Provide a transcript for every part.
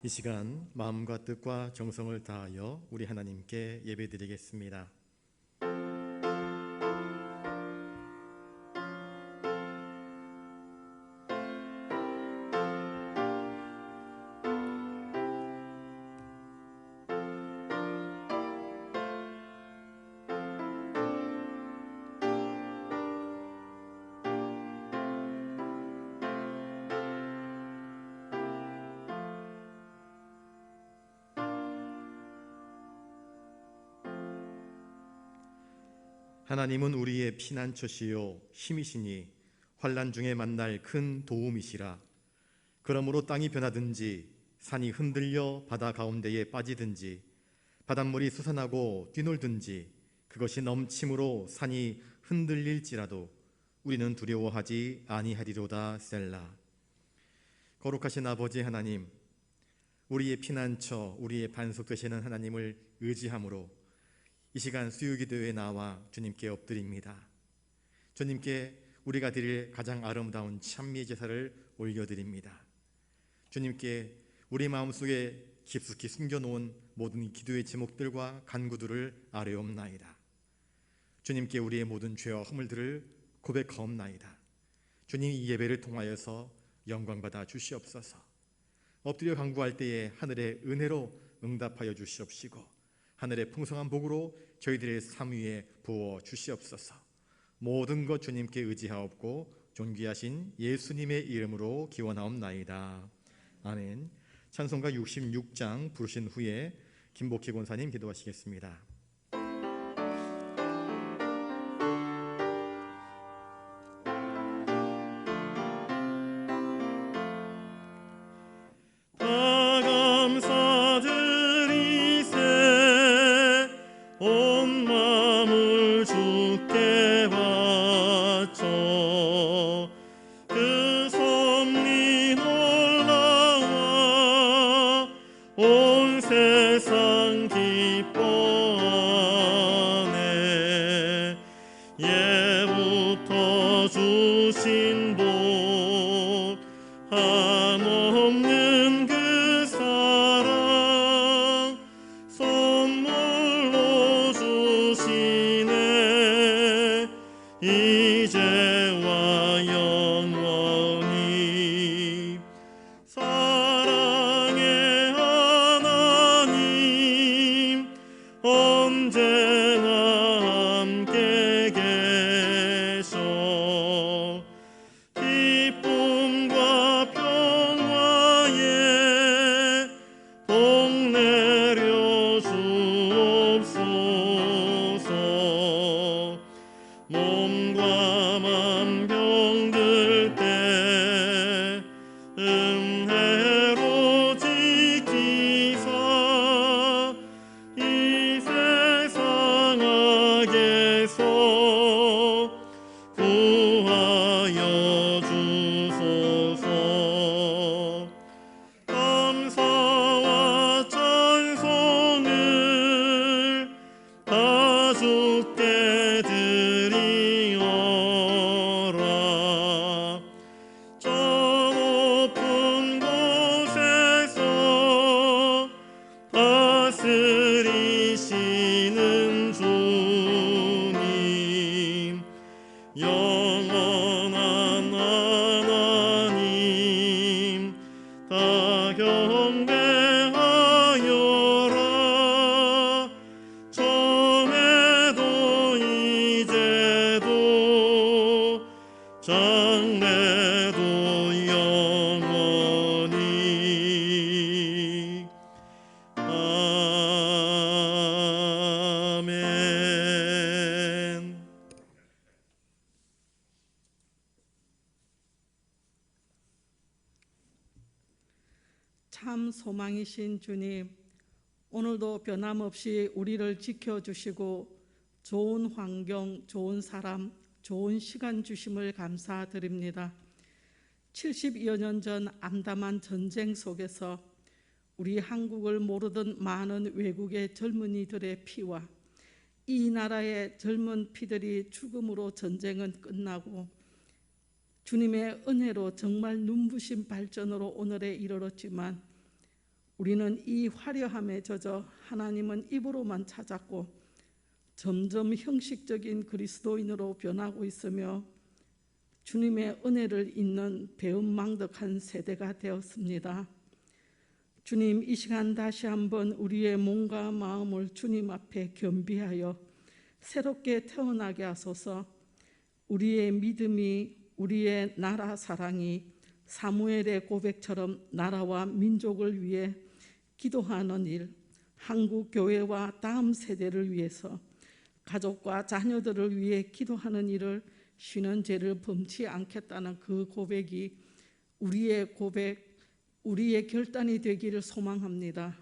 이 시간 마음과 뜻과 정성을 다하여 우리 하나님께 예배드리겠습니다. 하나님은 우리의 피난처시요 힘이시니 환난 중에 만날 큰 도움이시라. 그러므로 땅이 변하든지 산이 흔들려 바다 가운데에 빠지든지 바닷물이 솟아나고 뛰놀든지 그것이 넘침으로 산이 흔들릴지라도 우리는 두려워하지 아니하리로다. 셀라. 거룩하신 아버지 하나님, 우리의 피난처, 우리의 반석 되시는 하나님을 의지함으로 이 시간 수요기도에 나와 주님께 엎드립니다. 주님께 우리가 드릴 가장 아름다운 찬미의 제사를 올려드립니다. 주님께 우리 마음속에 깊숙이 숨겨놓은 모든 기도의 제목들과 간구들을 아뢰옵나이다. 주님께 우리의 모든 죄와 허물들을 고백하옵나이다. 주님, 이 예배를 통하여서 영광받아 주시옵소서. 엎드려 간구할 때에 하늘의 은혜로 응답하여 주시옵시고 하늘의 풍성한 복으로 저희들의 삶 위에 부어 주시옵소서. 모든 것 주님께 의지하옵고 존귀하신 예수님의 이름으로 기원하옵나이다. 아멘. 찬송가 66장 부르신 후에 김복희 권사님 기도하시겠습니다. 참 소망이신 주님, 오늘도 변함없이 우리를 지켜주시고 좋은 환경, 좋은 사람, 좋은 시간 주심을 감사드립니다. 70여 년 전 암담한 전쟁 속에서 우리 한국을 모르던 많은 외국의 젊은이들의 피와 이 나라의 젊은 피들이 죽음으로 전쟁은 끝나고 주님의 은혜로 정말 눈부신 발전으로 오늘에 이르렀지만 우리는 이 화려함에 젖어 하나님은 입으로만 찾았고 점점 형식적인 그리스도인으로 변하고 있으며 주님의 은혜를 잊는 배은망덕한 세대가 되었습니다. 주님, 이 시간 다시 한번 우리의 몸과 마음을 주님 앞에 겸비하여 새롭게 태어나게 하소서. 우리의 믿음이, 우리의 나라 사랑이 사무엘의 고백처럼 나라와 민족을 위해 기도하는 일, 한국 교회와 다음 세대를 위해서 가족과 자녀들을 위해 기도하는 일을 쉬는 죄를 범치 않겠다는 그 고백이 우리의 고백, 우리의 결단이 되기를 소망합니다.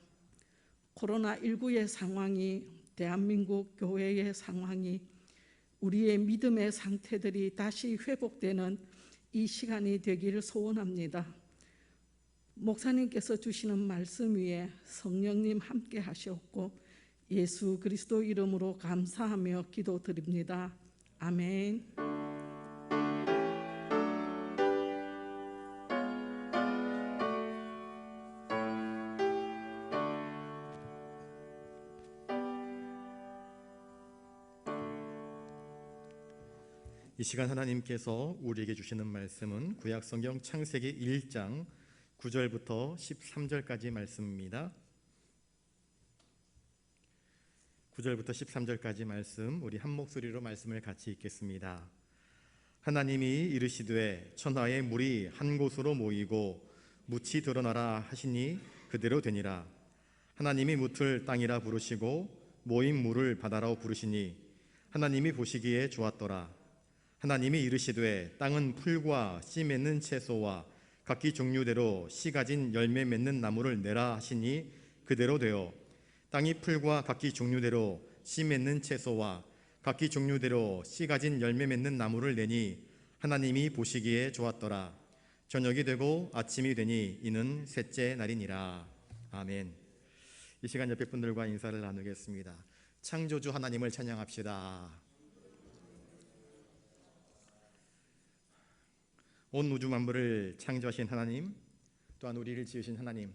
코로나19의 상황이, 대한민국 교회의 상황이, 우리의 믿음의 상태들이 다시 회복되는 이 시간이 되기를 소원합니다. 목사님께서 주시는 말씀 위에 성령님 함께 하시옵고 예수 그리스도 이름으로 감사하며 기도드립니다. 아멘. 이 시간 하나님께서 우리에게 주시는 말씀은 구약성경 창세기 1장 9절부터 13절까지 말씀입니다. 9절부터 13절까지 말씀, 우리 한 목소리로 말씀을 같이 읽겠습니다. 하나님이 이르시되 천하의 물이 한 곳으로 모이고 묻이 드러나라 하시니 그대로 되니라. 하나님이 묻을 땅이라 부르시고 모인 물을 바다라고 부르시니 하나님이 보시기에 좋았더라. 하나님이 이르시되 땅은 풀과 씨 맺는 채소와 각기 종류대로 씨 가진 열매 맺는 나무를 내라 하시니 그대로 되어 땅이 풀과 각기 종류대로 씨 맺는 채소와 각기 종류대로 씨 가진 열매 맺는 나무를 내니 하나님이 보시기에 좋았더라. 저녁이 되고 아침이 되니 이는 셋째 날이니라. 아멘. 이 시간 옆에 분들과 인사를 나누겠습니다. 창조주 하나님을 찬양합시다. 온 우주 만물을 창조하신 하나님, 또한 우리를 지으신 하나님,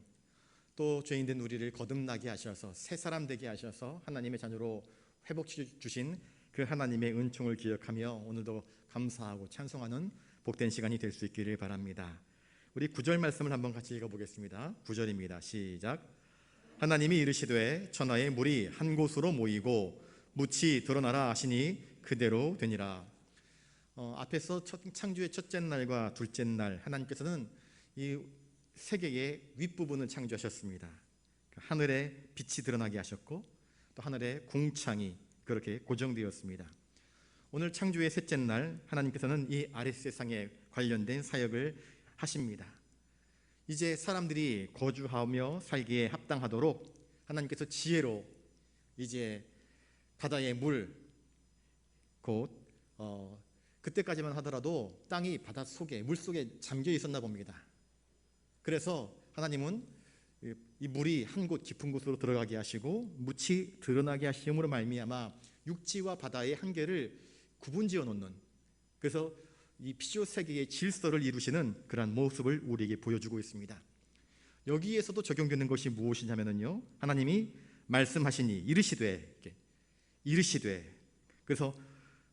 또 죄인된 우리를 거듭나게 하셔서 새 사람 되게 하셔서 하나님의 자녀로 회복시켜 주신 그 하나님의 은총을 기억하며 오늘도 감사하고 찬송하는 복된 시간이 될 수 있기를 바랍니다. 우리 9절 말씀을 한번 같이 읽어보겠습니다. 9절입니다. 시작. 하나님이 이르시되 천하의 물이 한 곳으로 모이고 묻이 드러나라 하시니 그대로 되니라. 앞에서 창조의 첫째 날과 둘째 날 하나님께서는 이 세계의 윗부분을 창조하셨습니다. 하늘에 빛이 드러나게 하셨고 또 하늘에 궁창이 그렇게 고정되었습니다. 오늘 창조의 셋째 날 하나님께서는 이 아랫세상에 관련된 사역을 하십니다. 이제 사람들이 거주하며 살기에 합당하도록 하나님께서 지혜로 이제 바다의 물, 곧 그때까지만 하더라도 땅이 바다 속에, 물 속에 잠겨 있었나 봅니다. 그래서 하나님은 이 물이 한 곳 깊은 곳으로 들어가게 하시고 묻이 드러나게 하심으로 말미암아 육지와 바다의 한계를 구분지어 놓는, 그래서 이 피조 세계의 질서를 이루시는 그러한 모습을 우리에게 보여주고 있습니다. 여기에서도 적용되는 것이 무엇이냐면요, 하나님이 말씀하시니 이르시되 그래서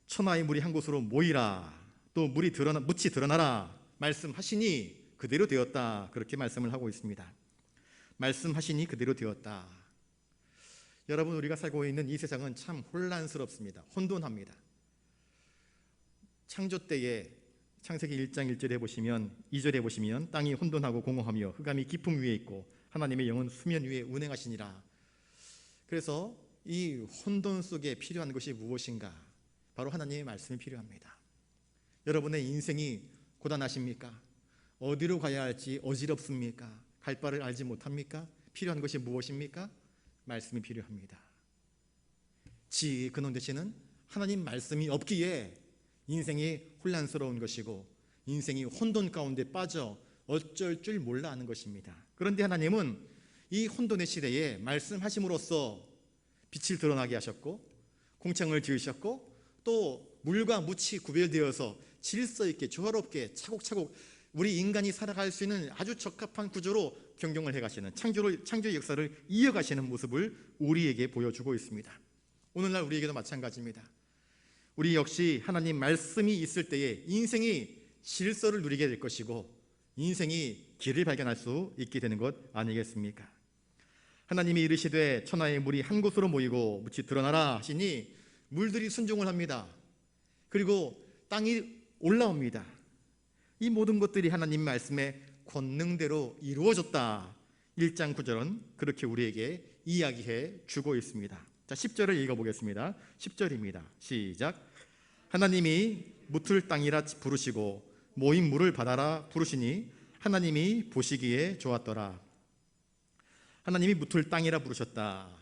천하의 물이 한 곳으로 모이라, 또 묻이 드러나라 말씀하시니 그대로 되었다, 그렇게 말씀을 하고 있습니다. 말씀하시니 그대로 되었다. 여러분, 우리가 살고 있는 이 세상은 참 혼란스럽습니다. 혼돈합니다. 창조 때에 창세기 1장 1절에 보시면, 2절에 보시면 땅이 혼돈하고 공허하며 흑암이 깊음 위에 있고 하나님의 영은 수면 위에 운행하시니라. 그래서 이 혼돈 속에 필요한 것이 무엇인가? 바로 하나님의 말씀이 필요합니다. 여러분의 인생이 고단하십니까? 어디로 가야 할지 어지럽습니까? 갈 바를 알지 못합니까? 필요한 것이 무엇입니까? 말씀이 필요합니다. 그놈 대신은 하나님 말씀이 없기에 인생이 혼란스러운 것이고 인생이 혼돈 가운데 빠져 어쩔 줄 몰라 하는 것입니다. 그런데 하나님은 이 혼돈의 시대에 말씀하심으로써 빛을 드러나게 하셨고 공창을 지으셨고 또 물과 묻이 구별되어서 질서 있게 조화롭게 차곡차곡 우리 인간이 살아갈 수 있는 아주 적합한 구조로 경영을 해가시는 창조의 역사를 이어가시는 모습을 우리에게 보여주고 있습니다. 오늘날 우리에게도 마찬가지입니다. 우리 역시 하나님 말씀이 있을 때에 인생이 질서를 누리게 될 것이고 인생이 길을 발견할 수 있게 되는 것 아니겠습니까? 하나님이 이르시되 천하의 물이 한 곳으로 모이고 묻이 드러나라 하시니 물들이 순종을 합니다. 그리고 땅이 올라옵니다. 이 모든 것들이 하나님 말씀의 권능대로 이루어졌다. 1장 9절은 그렇게 우리에게 이야기해 주고 있습니다. 자, 10절을 읽어보겠습니다. 10절입니다. 시작. 하나님이 묻을 땅이라 부르시고 모인 물을 바다라 부르시니 하나님이 보시기에 좋았더라. 하나님이 묻을 땅이라 부르셨다.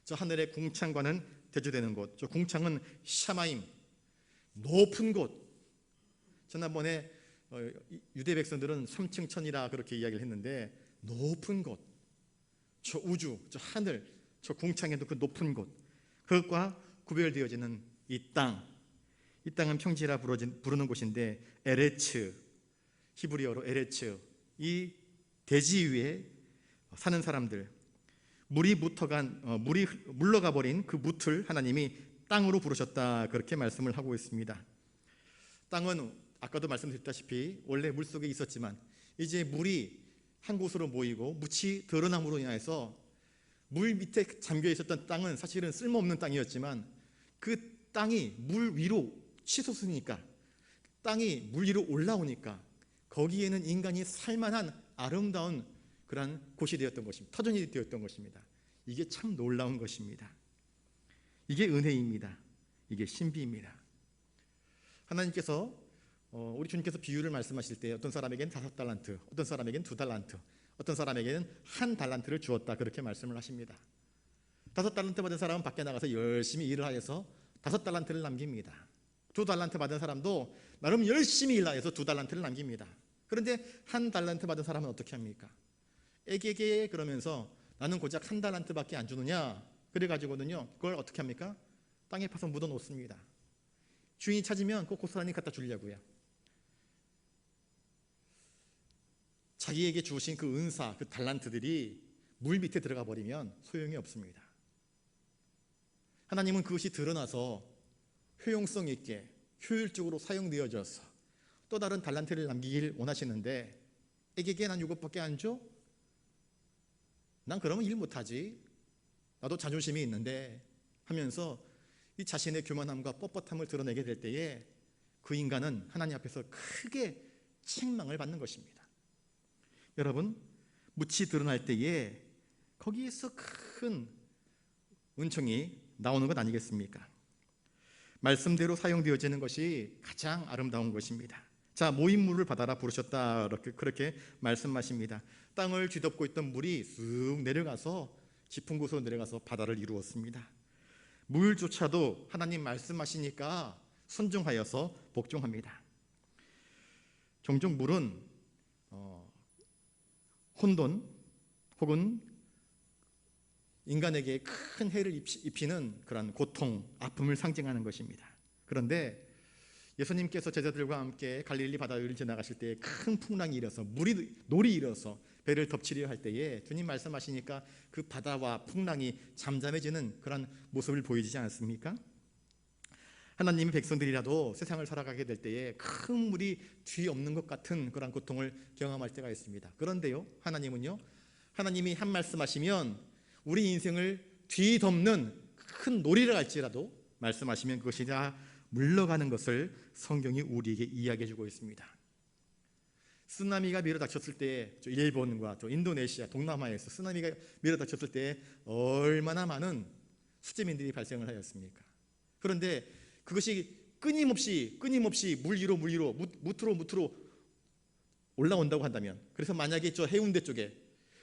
저 하늘의 궁창과는 대조되는 곳, 저 궁창은 샤마임, 높은 곳. 지난번에 유대 백성들은 3층 천이라 그렇게 이야기를 했는데 높은 곳, 저 우주, 저 하늘, 저 궁창에도 그 높은 곳, 그것과 구별되어지는 이 땅, 이 땅은 평지라 부르는 곳인데 에레츠, 히브리어로 에레츠, 이 대지 위에 사는 사람들, 물이 물러가 버린 그 묻을 하나님이 땅으로 부르셨다, 그렇게 말씀을 하고 있습니다. 땅은 아까도 말씀드렸다시피 원래 물속에 있었지만 이제 물이 한 곳으로 모이고 묻이 드러남으로 인해서 물 밑에 잠겨 있었던 땅은 사실은 쓸모없는 땅이었지만 그 땅이 물 위로 치솟으니까, 땅이 물 위로 올라오니까 거기에는 인간이 살만한 아름다운 그런 곳이 되었던 것입니다. 터전이 되었던 것입니다. 이게 참 놀라운 것입니다. 이게 은혜입니다. 이게 신비입니다. 하나님께서 우리 주님께서 비유를 말씀하실 때 어떤 사람에게는 5달란트, 어떤 사람에게는 2달란트, 어떤 사람에게는 1달란트를 주었다, 그렇게 말씀을 하십니다. 5달란트 받은 사람은 밖에 나가서 열심히 일을 하여서 5달란트를 남깁니다. 2달란트 받은 사람도 나름 열심히 일하여서 2달란트를 남깁니다. 그런데 1달란트 받은 사람은 어떻게 합니까? 애게게 그러면서 나는 고작 1달란트밖에 안 주느냐, 그래가지고는요 그걸 어떻게 합니까? 땅에 파서 묻어 놓습니다. 주인이 찾으면 꼭 고스란히 갖다 주려고요. 자기에게 주신 그 은사, 그 달란트들이 물 밑에 들어가 버리면 소용이 없습니다. 하나님은 그것이 드러나서 효용성 있게 효율적으로 사용되어져서 또 다른 달란트를 남기길 원하시는데, 애게게 난 이것밖에 안 줘? 난 그러면 일 못하지, 나도 자존심이 있는데 하면서 이 자신의 교만함과 뻣뻣함을 드러내게 될 때에 그 인간은 하나님 앞에서 크게 책망을 받는 것입니다. 여러분, 묻이 드러날 때에 거기에서 큰 은총이 나오는 것 아니겠습니까? 말씀대로 사용되어지는 것이 가장 아름다운 것입니다. 자, 모인 물을 바다라 부르셨다, 그렇게 말씀하십니다. 땅을 뒤덮고 있던 물이 쑥 내려가서 깊은 곳으로 내려가서 바다를 이루었습니다. 물조차도 하나님 말씀하시니까 순종하여서 복종합니다. 종종 물은 혼돈 혹은 인간에게 큰 해를 입히는 그런 고통, 아픔을 상징하는 것입니다. 그런데 예수님께서 제자들과 함께 갈릴리 바다를 지나가실 때 큰 풍랑이 일어서 놀이 일어서 배를 덮치려 할 때에 주님 말씀하시니까 그 바다와 풍랑이 잠잠해지는 그런 모습을 보이지 않습니까? 하나님의 백성들이라도 세상을 살아가게 될 때에 큰 물이 뒤없는 것 같은 그런 고통을 경험할 때가 있습니다. 그런데요, 하나님은요, 하나님이 한 말씀하시면 우리 인생을 뒤덮는 큰 놀이를 할지라도 말씀하시면 그것이 다 물러가는 것을 성경이 우리에게 이야기해주고 있습니다. 쓰나미가 밀어닥쳤을 때 일본과 인도네시아, 동남아에서 쓰나미가 밀어닥쳤을 때 얼마나 많은 수재민들이 발생을 하였습니까? 그런데 그것이 끊임없이 물 위로 무트로 올라온다고 한다면, 그래서 만약에 저 해운대 쪽에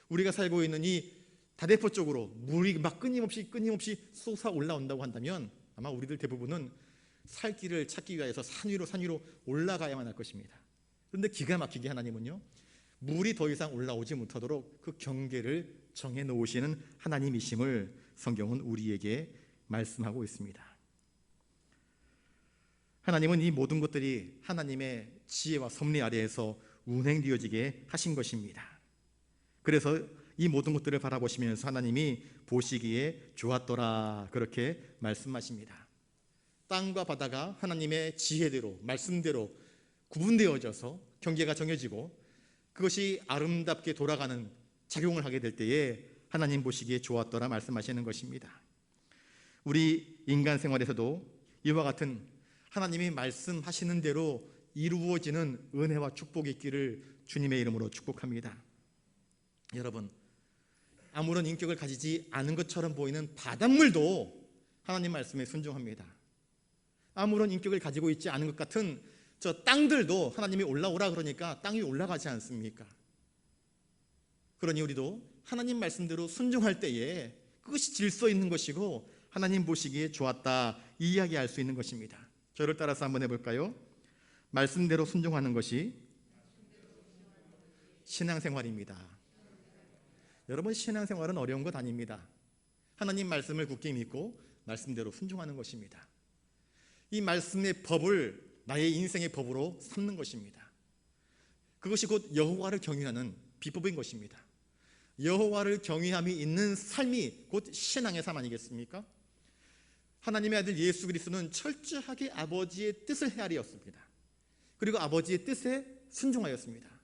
우리가 살고 있는 이 다대포 쪽으로 물이 막 끊임없이 솟아 올라온다고 한다면 아마 우리들 대부분은 살 길을 찾기 위해서 산 위로 올라가야만 할 것입니다. 그런데 기가 막히게 하나님은요, 물이 더 이상 올라오지 못하도록 그 경계를 정해 놓으시는 하나님이심을 성경은 우리에게 말씀하고 있습니다. 하나님은 이 모든 것들이 하나님의 지혜와 섭리 아래에서 운행되어지게 하신 것입니다. 그래서 이 모든 것들을 바라보시면서 하나님이 보시기에 좋았더라 그렇게 말씀하십니다. 땅과 바다가 하나님의 지혜대로 말씀대로 구분되어져서 경계가 정해지고 그것이 아름답게 돌아가는 작용을 하게 될 때에 하나님 보시기에 좋았더라 말씀하시는 것입니다. 우리 인간 생활에서도 이와 같은 하나님이 말씀하시는 대로 이루어지는 은혜와 축복이 있기를 주님의 이름으로 축복합니다. 여러분, 아무런 인격을 가지지 않은 것처럼 보이는 바닷물도 하나님 말씀에 순종합니다. 아무런 인격을 가지고 있지 않은 것 같은 저 땅들도 하나님이 올라오라 그러니까 땅이 올라가지 않습니까? 그러니 우리도 하나님 말씀대로 순종할 때에 그것이 질서 있는 것이고 하나님 보시기에 좋았다 이야기할 수 있는 것입니다. 저를 따라서 한번 해볼까요? 말씀대로 순종하는 것이 신앙생활입니다. 여러분, 신앙생활은 어려운 것 아닙니다. 하나님 말씀을 굳게 믿고 말씀대로 순종하는 것입니다. 이 말씀의 법을 나의 인생의 법으로 삼는 것입니다. 그것이 곧 여호와를 경외하는 비법인 것입니다. 여호와를 경외함이 있는 삶이 곧 신앙의 삶 아니겠습니까? 하나님의 아들 예수 그리스도는 철저하게 아버지의 뜻을 헤아리었습니다. 그리고 아버지의 뜻에 순종하였습니다.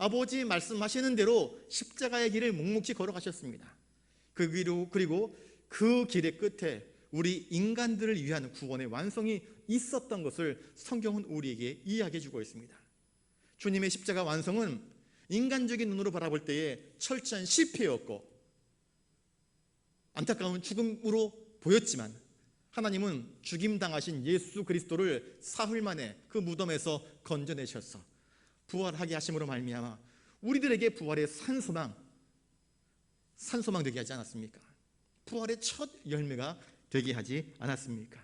아버지 말씀하시는 대로 십자가의 길을 묵묵히 걸어가셨습니다. 그리고 그 길의 끝에 우리 인간들을 위한 구원의 완성이 있었던 것을 성경은 우리에게 이야기해 주고 있습니다. 주님의 십자가 완성은 인간적인 눈으로 바라볼 때에 철저한 실패였고 안타까운 죽음으로 보였지만 하나님은 죽임당하신 예수 그리스도를 사흘 만에 그 무덤에서 건져내셔서 부활하게 하심으로 말미암아 우리들에게 부활의 산소망 되게 하지 않았습니까? 부활의 첫 열매가 되게 하지 않았습니까?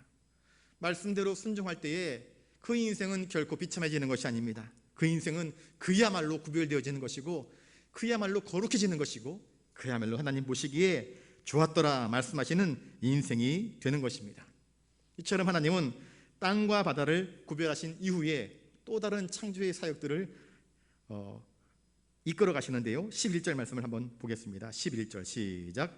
말씀대로 순종할 때에 그 인생은 결코 비참해지는 것이 아닙니다. 그 인생은 그야말로 구별되어지는 것이고 그야말로 거룩해지는 것이고 그야말로 하나님 보시기에 좋았더라 말씀하시는 인생이 되는 것입니다. 이처럼 하나님은 땅과 바다를 구별하신 이후에 또 다른 창조의 사역들을 이끌어 가시는데요. 11절 말씀을 한번 보겠습니다. 11절 시작.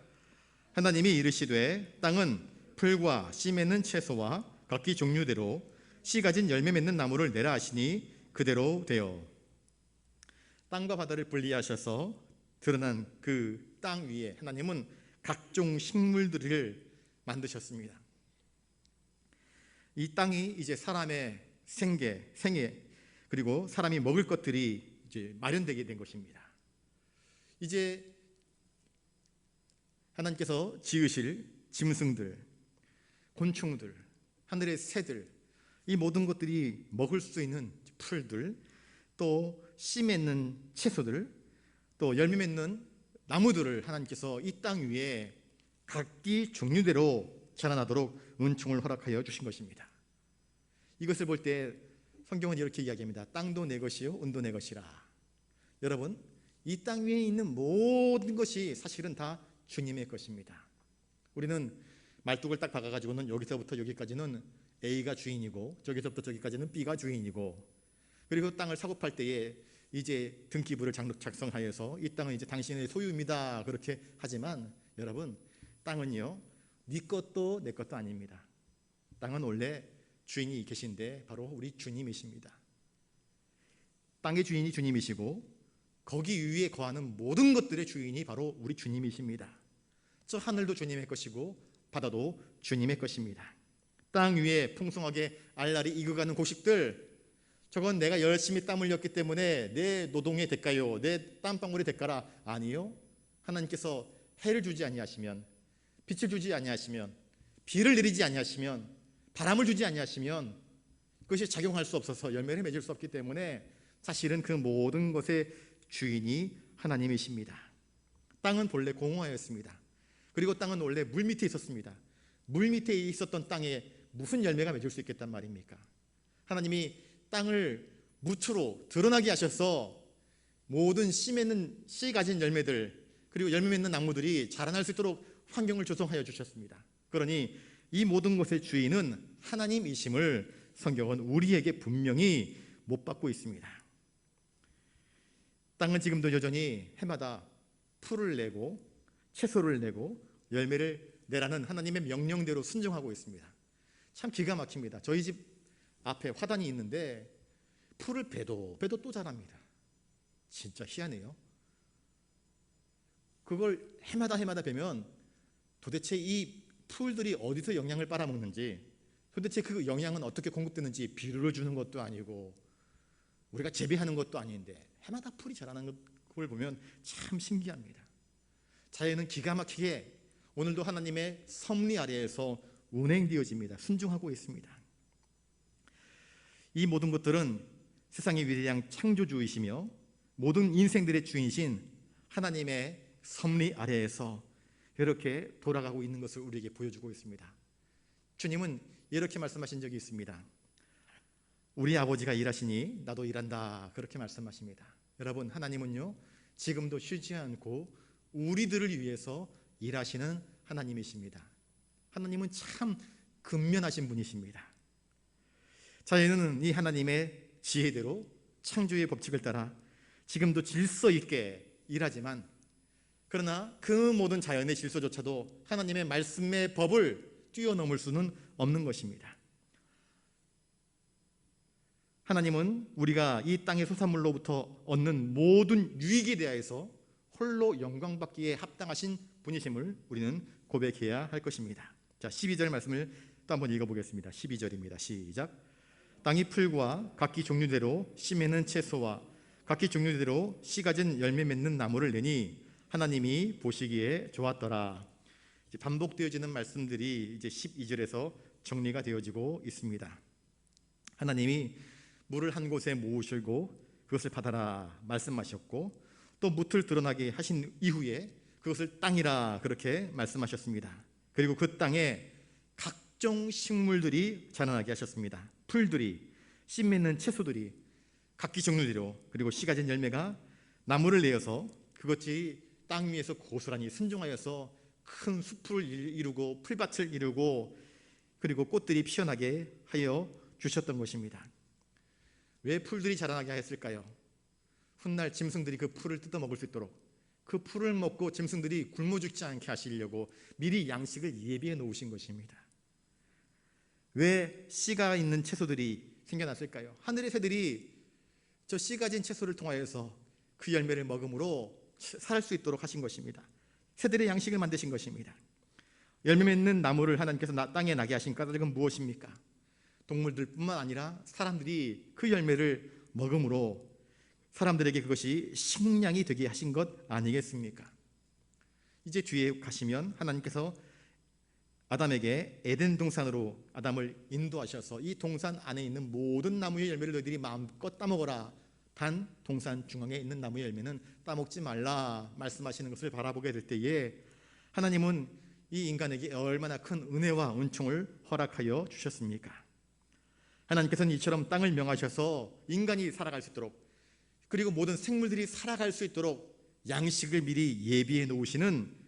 하나님이 이르시되 땅은 풀과 씨 맺는 채소와 각기 종류대로 씨 가진 열매 맺는 나무를 내라 하시니 그대로 되어 땅과 바다를 분리하셔서 드러난 그 땅 위에 하나님은 각종 식물들을 만드셨습니다. 이 땅이 이제 사람의 생애 그리고 사람이 먹을 것들이 이제 마련되게 된 것입니다. 이제 하나님께서 지으실 짐승들, 곤충들, 하늘의 새들, 이 모든 것들이 먹을 수 있는 풀들, 또 씨 맺는 채소들, 또 열매 맺는 나무들을 하나님께서 이 땅 위에 각기 종류대로 자라나도록 은총을 허락하여 주신 것입니다. 이것을 볼 때 성경은 이렇게 이야기합니다. 땅도 내 것이요 은도 내 것이라. 여러분, 이 땅 위에 있는 모든 것이 사실은 다 주님의 것입니다. 우리는 말뚝을 딱 박아가지고는 여기서부터 여기까지는 A가 주인이고 저기서부터 저기까지는 B가 주인이고, 그리고 땅을 사고 팔 때에 이제 등기부를 작성하여서 이 땅은 이제 당신의 소유입니다 그렇게 하지만 여러분, 땅은요 네 것도 내 것도 아닙니다. 땅은 원래 주인이 계신데 바로 우리 주님이십니다. 땅의 주인이 주님이시고 거기 위에 거하는 모든 것들의 주인이 바로 우리 주님이십니다. 저 하늘도 주님의 것이고 바다도 주님의 것입니다. 땅 위에 풍성하게 알알이 익어가는 곡식들, 저건 내가 열심히 땀 흘렸기 때문에 내 노동의 대가요, 내 땀방울의 대가라. 아니요, 하나님께서 해를 주지 아니하시면, 빛을 주지 아니하시면, 비를 내리지 아니하시면, 바람을 주지 아니하시면 그것이 작용할 수 없어서 열매를 맺을 수 없기 때문에 사실은 그 모든 것의 주인이 하나님이십니다. 땅은 본래 공허하였습니다. 그리고 땅은 원래 물 밑에 있었습니다. 물 밑에 있었던 땅에 무슨 열매가 맺을 수 있겠단 말입니까? 하나님이 땅을 무초로 드러나게 하셔서 모든 씨 가진 열매들, 그리고 열매 맺는 나무들이 자라날 수 있도록 환경을 조성하여 주셨습니다. 그러니 이 모든 것의 주인은 하나님이심을 성경은 우리에게 분명히 못 받고 있습니다. 땅은 지금도 여전히 해마다 풀을 내고 채소를 내고 열매를 내라는 하나님의 명령대로 순종하고 있습니다. 참 기가 막힙니다. 저희 집 앞에 화단이 있는데 풀을 베도 또 자랍니다. 진짜 희한해요. 그걸 해마다 베면 도대체 이 풀들이 어디서 영양을 빨아먹는지, 도대체 그 영양은 어떻게 공급되는지, 비료를 주는 것도 아니고 우리가 재배하는 것도 아닌데 해마다 풀이 자라는 걸 보면 참 신기합니다. 자연은 기가 막히게 오늘도 하나님의 섭리 아래에서 운행되어집니다. 순종하고 있습니다. 이 모든 것들은 세상의 위대한 창조주이시며 모든 인생들의 주인이신 하나님의 섭리 아래에서 이렇게 돌아가고 있는 것을 우리에게 보여주고 있습니다. 주님은 이렇게 말씀하신 적이 있습니다. 우리 아버지가 일하시니 나도 일한다, 그렇게 말씀하십니다. 여러분, 하나님은요 지금도 쉬지 않고 우리들을 위해서 일하시는 하나님이십니다. 하나님은 참 근면하신 분이십니다. 자연은 이 하나님의 지혜대로 창조의 법칙을 따라 지금도 질서 있게 일하지만, 그러나 그 모든 자연의 질서조차도 하나님의 말씀의 법을 뛰어넘을 수는 없는 것입니다. 하나님은 우리가 이 땅의 소산물로부터 얻는 모든 유익에 대하여서 홀로 영광받기에 합당하신 분이심을 우리는 고백해야 할 것입니다. 자, 12절 말씀을 또 한번 읽어보겠습니다. 12절입니다. 시작. 땅이 풀과 각기 종류대로 씨 맺는 채소와 각기 종류대로 씨 가진 열매 맺는 나무를 내니 하나님이 보시기에 좋았더라. 이제 반복되어지는 말씀들이 이제 12절에서 정리가 되어지고 있습니다. 하나님이 물을 한 곳에 모으시고 그것을 받아라 말씀하셨고, 또 무틀 드러나게 하신 이후에 그것을 땅이라 그렇게 말씀하셨습니다. 그리고 그 땅에 각종 식물들이 자라나게 하셨습니다. 풀들이, 씨 맺는 채소들이 각기 종류대로, 그리고 씨 가진 열매가 나무를 내어서 그것이 땅 위에서 고스란히 순종하여서 큰 숲을 이루고 풀밭을 이루고 그리고 꽃들이 피어나게 하여 주셨던 것입니다. 왜 풀들이 자라나게 하였을까요? 훗날 짐승들이 그 풀을 뜯어먹을 수 있도록, 그 풀을 먹고 짐승들이 굶어 죽지 않게 하시려고 미리 양식을 예비해 놓으신 것입니다. 왜 씨가 있는 채소들이 생겨났을까요? 하늘의 새들이 저 씨 가진 채소를 통하여서 그 열매를 먹음으로 살 수 있도록 하신 것입니다. 새들의 양식을 만드신 것입니다. 열매 맺는 나무를 하나님께서 땅에 나게 하신 까닭은 무엇입니까? 동물들뿐만 아니라 사람들이 그 열매를 먹음으로 사람들에게 그것이 식량이 되게 하신 것 아니겠습니까? 이제 뒤에 가시면 하나님께서 아담에게 에덴 동산으로 아담을 인도하셔서 이 동산 안에 있는 모든 나무의 열매를 너희들이 마음껏 따먹어라, 단 동산 중앙에 있는 나무의 열매는 따먹지 말라 말씀하시는 것을 바라보게 될 때에 하나님은 이 인간에게 얼마나 큰 은혜와 은총을 허락하여 주셨습니까? 하나님께서는 이처럼 땅을 명하셔서 인간이 살아갈 수 있도록, 그리고 모든 생물들이 살아갈 수 있도록 양식을 미리 예비해 놓으시는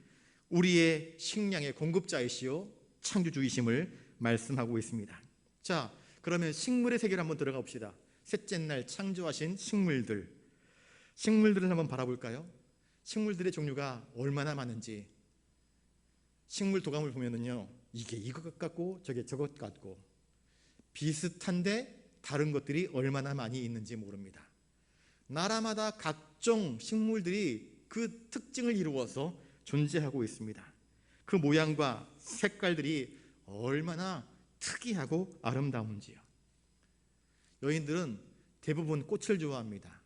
우리의 식량의 공급자이시요 창조주이심을 말씀하고 있습니다. 자, 그러면 식물의 세계로 한번 들어가 봅시다. 셋째 날 창조하신 식물들을 한번 바라볼까요? 식물들의 종류가 얼마나 많은지. 식물 도감을 보면은요, 이게 이것 같고 저게 저것 같고 비슷한데 다른 것들이 얼마나 많이 있는지 모릅니다. 나라마다 각종 식물들이 그 특징을 이루어서 존재하고 있습니다. 그 모양과 색깔들이 얼마나 특이하고 아름다운지요. 여인들은 대부분 꽃을 좋아합니다.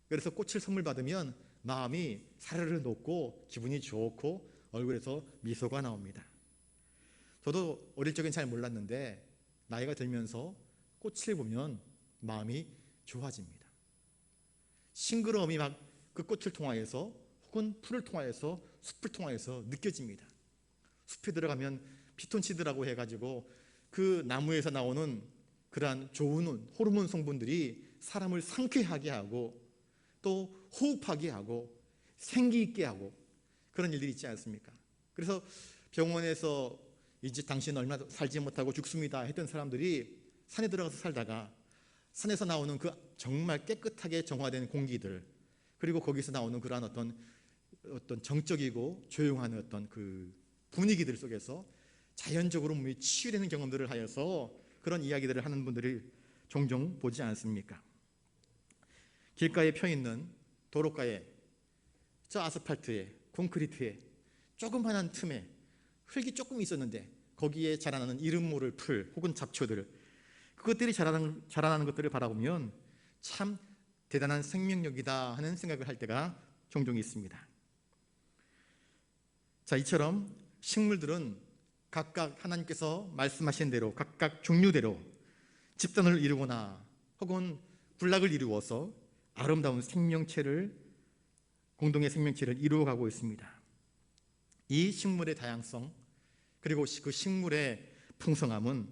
그래서 꽃을 선물 받으면 마음이 사르르 녹고 기분이 좋고 얼굴에서 미소가 나옵니다. 저도 어릴 적엔 잘 몰랐는데 나이가 들면서 꽃을 보면 마음이 좋아집니다. 싱그러움이 막 그 꽃을 통하여서 혹은 풀을 통하여서 숲을 통하여서 느껴집니다. 숲에 들어가면 피톤치드라고 해가지고 그 나무에서 나오는 그러한 좋은 호르몬 성분들이 사람을 상쾌하게 하고 또 호흡하게 하고 생기 있게 하고 그런 일들이 있지 않습니까? 그래서 병원에서 이제 당신 얼마 살지 못하고 죽습니다 했던 사람들이 산에 들어가서 살다가 산에서 나오는 그 정말 깨끗하게 정화된 공기들, 그리고 거기서 나오는 그러한 어떤 어떤 정적이고 조용한 어떤 그 분위기들 속에서 자연적으로 몸이 치유되는 경험들을 하여서 그런 이야기들을 하는 분들이 종종 보지 않습니까? 길가에 펴 있는 도로가에, 저 아스팔트에, 콘크리트에 조그만한 틈에 흙이 조금 있었는데 거기에 자라나는 이름 모를 풀 혹은 잡초들, 그것들이 자라나는 것들을 바라보면 참 대단한 생명력이다 하는 생각을 할 때가 종종 있습니다. 자, 이처럼 식물들은 각각 하나님께서 말씀하신 대로 각각 종류대로 집단을 이루거나 혹은 군락을 이루어서 아름다운 공동의 생명체를 이루어가고 있습니다. 이 식물의 다양성 그리고 그 식물의 풍성함은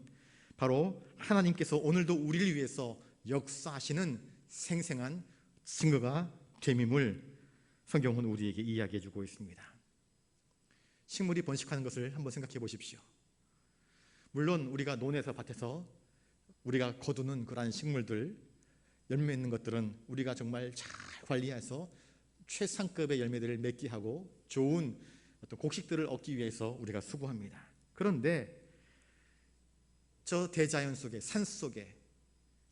바로 하나님께서 오늘도 우리를 위해서 역사하시는 생생한 증거가 됨임을 성경은 우리에게 이야기해 주고 있습니다. 식물이 번식하는 것을 한번 생각해 보십시오. 물론 우리가 논에서 밭에서 우리가 거두는 그러한 식물들, 열매 있는 것들은 우리가 정말 잘 관리해서 최상급의 열매들을 맺게 하고 좋은 어떤 곡식들을 얻기 위해서 우리가 수고합니다. 그런데 저 대자연 속에, 산 속에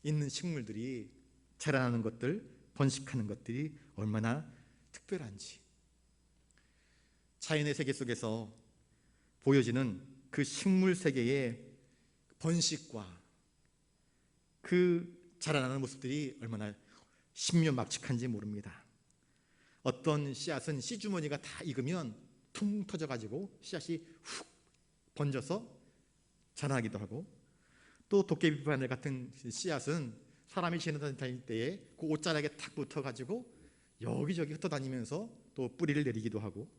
있는 식물들이 자라나는 것들, 번식하는 것들이 얼마나 특별한지, 자연의 세계 속에서 보여지는 그 식물 세계의 번식과 그 자라나는 모습들이 얼마나 신묘막측한지 모릅니다. 어떤 씨앗은 씨주머니가 다 익으면 퉁 터져가지고 씨앗이 훅 번져서 자라나기도 하고, 또 도깨비 바늘 같은 씨앗은 사람이 지나다닐 때에 그 옷자락에 탁 붙어가지고 여기저기 흩어다니면서 또 뿌리를 내리기도 하고,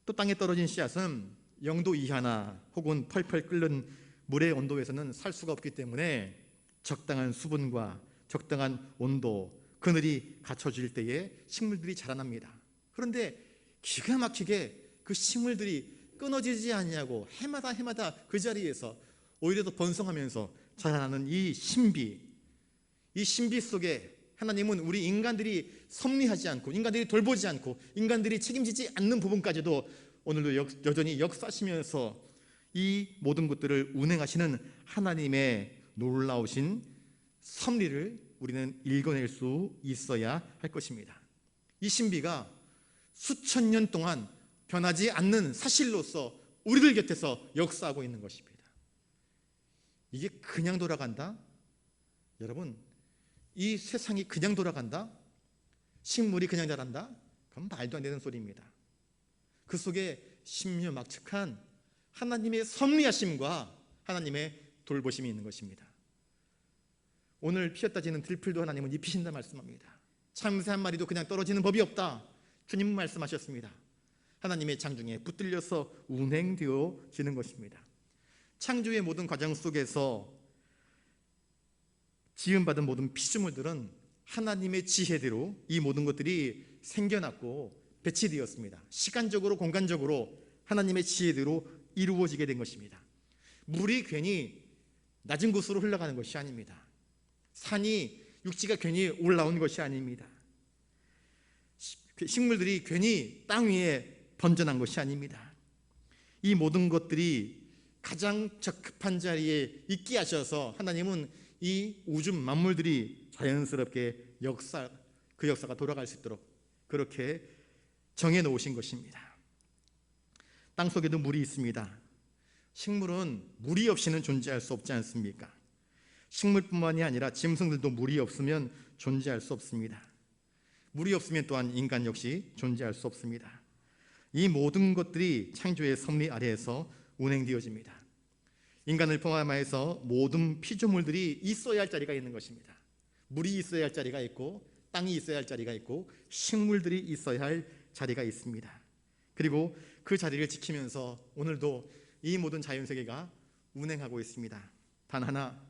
또 땅에 떨어진 씨앗은 0도 이하나 혹은 펄펄 끓는 물의 온도에서는 살 수가 없기 때문에 적당한 수분과 적당한 온도, 그늘이 갖춰질 때에 식물들이 자라납니다. 그런데 기가 막히게 그 식물들이 끊어지지 않냐고 해마다 그 자리에서 오히려 더 번성하면서 자라나는 이 신비 속에 하나님은 우리 인간들이 섭리하지 않고, 인간들이 돌보지 않고, 인간들이 책임지지 않는 부분까지도 오늘도 여전히 역사하시면서 이 모든 것들을 운행하시는 하나님의 놀라우신 섭리를 우리는 읽어낼 수 있어야 할 것입니다. 이 신비가 수천 년 동안 변하지 않는 사실로서 우리들 곁에서 역사하고 있는 것입니다. 이게 그냥 돌아간다? 여러분, 이 세상이 그냥 돌아간다? 식물이 그냥 자란다? 그건 말도 안 되는 소리입니다. 그 속에 신묘막측한 하나님의 섭리하심과 하나님의 돌보심이 있는 것입니다. 오늘 피었다 지는 들풀도 하나님은 입히신다 말씀합니다. 참새 한 마리도 그냥 떨어지는 법이 없다, 주님 말씀하셨습니다. 하나님의 창중에 붙들려서 운행되어지는 것입니다. 창조의 모든 과정 속에서 지음받은 모든 피조물들은 하나님의 지혜대로 이 모든 것들이 생겨났고 배치되었습니다. 시간적으로 공간적으로 하나님의 지혜대로 이루어지게 된 것입니다. 물이 괜히 낮은 곳으로 흘러가는 것이 아닙니다. 산이, 육지가 괜히 올라온 것이 아닙니다. 식물들이 괜히 땅 위에 번져난 것이 아닙니다. 이 모든 것들이 가장 적합한 자리에 있게 하셔서 하나님은 이 우주 만물들이 자연스럽게 그 역사가 돌아갈 수 있도록 그렇게 정해 놓으신 것입니다. 땅 속에도 물이 있습니다. 식물은 물이 없이는 존재할 수 없지 않습니까? 식물뿐만이 아니라 짐승들도 물이 없으면 존재할 수 없습니다. 물이 없으면 또한 인간 역시 존재할 수 없습니다. 이 모든 것들이 창조의 섭리 아래에서 운행되어집니다. 인간을 포함해서 모든 피조물들이 있어야 할 자리가 있는 것입니다. 물이 있어야 할 자리가 있고, 땅이 있어야 할 자리가 있고, 식물들이 있어야 할 자리가 있습니다. 그리고 그 자리를 지키면서 오늘도 이 모든 자연세계가 운행하고 있습니다. 단 하나,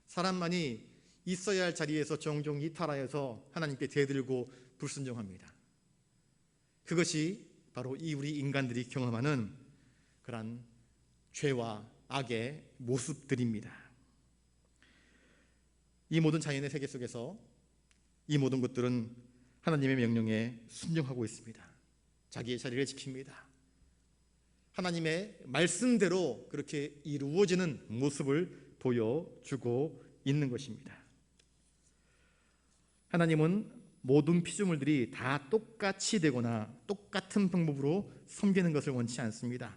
사람만이 있어야 할 자리에서 종종 이탈하여서 하나님께 대들고 불순종합니다. 그것이 바로 이 우리 인간들이 경험하는 그러한 죄와 악의 모습들입니다. 이 모든 자연의 세계 속에서 이 모든 것들은 하나님의 명령에 순종하고 있습니다. 자기의 자리를 지킵니다. 하나님의 말씀대로 그렇게 이루어지는 모습을 보여주고 있는 것입니다. 하나님은 모든 피조물들이 다 똑같이 되거나 똑같은 방법으로 섬기는 것을 원치 않습니다.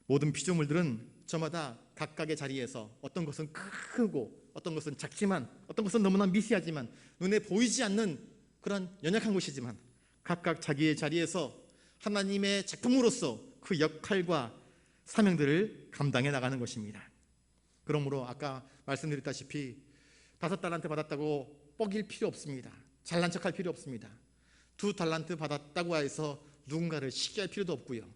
모든 피조물들은 저마다 각각의 자리에서 어떤 것은 크고 어떤 것은 작지만 어떤 것은 너무나 미세하지만 눈에 보이지 않는 그런 연약한 것이지만 각각 자기의 자리에서 하나님의 작품으로서 그 역할과 사명들을 감당해 나가는 것입니다. 그러므로 아까 말씀드렸다시피 5달란트 받았다고 뻐길 필요 없습니다. 잘난 척할 필요 없습니다. 2달란트 받았다고 해서 누군가를 시기할 필요도 없고요.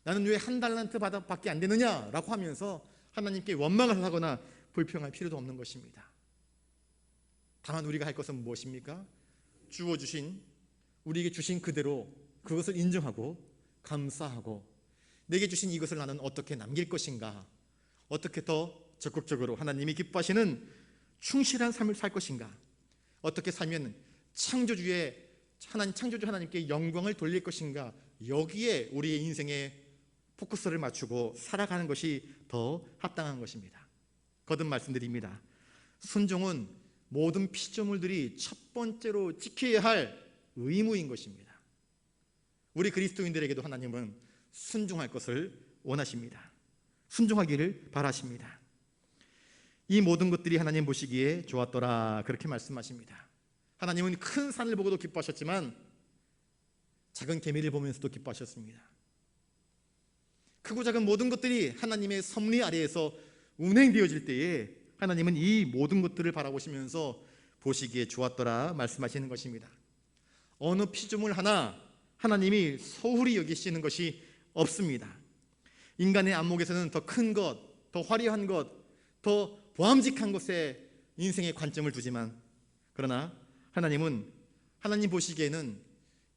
나는 왜 1달란트 밖에 안 되느냐라고 하면서 하나님께 원망을 하거나 불평할 필요도 없는 것입니다. 다만 우리가 할 것은 무엇입니까? 주어주신, 우리에게 주신 그대로 그것을 인정하고 감사하고 내게 주신 이것을 나는 어떻게 남길 것인가, 어떻게 더 적극적으로 하나님이 기뻐하시는 충실한 삶을 살 것인가, 어떻게 살면 창조주 하나님께 영광을 돌릴 것인가, 여기에 우리의 인생의 포커스를 맞추고 살아가는 것이 더 합당한 것입니다. 거듭 말씀드립니다. 순종은 모든 피조물들이 첫 번째로 지켜야 할 의무인 것입니다. 우리 그리스도인들에게도 하나님은 순종할 것을 원하십니다. 순종하기를 바라십니다. 이 모든 것들이 하나님 보시기에 좋았더라, 그렇게 말씀하십니다. 하나님은 큰 산을 보고도 기뻐하셨지만 작은 개미를 보면서도 기뻐하셨습니다. 크고 작은 모든 것들이 하나님의 섭리 아래에서 운행되어질 때에 하나님은 이 모든 것들을 바라보시면서 보시기에 좋았더라 말씀하시는 것입니다. 어느 피조물 하나 하나님이 소홀히 여기시는 것이 없습니다. 인간의 안목에서는 더 큰 것, 더 화려한 것, 더 보암직한 것에 인생의 관점을 두지만, 그러나 하나님은 하나님 보시기에는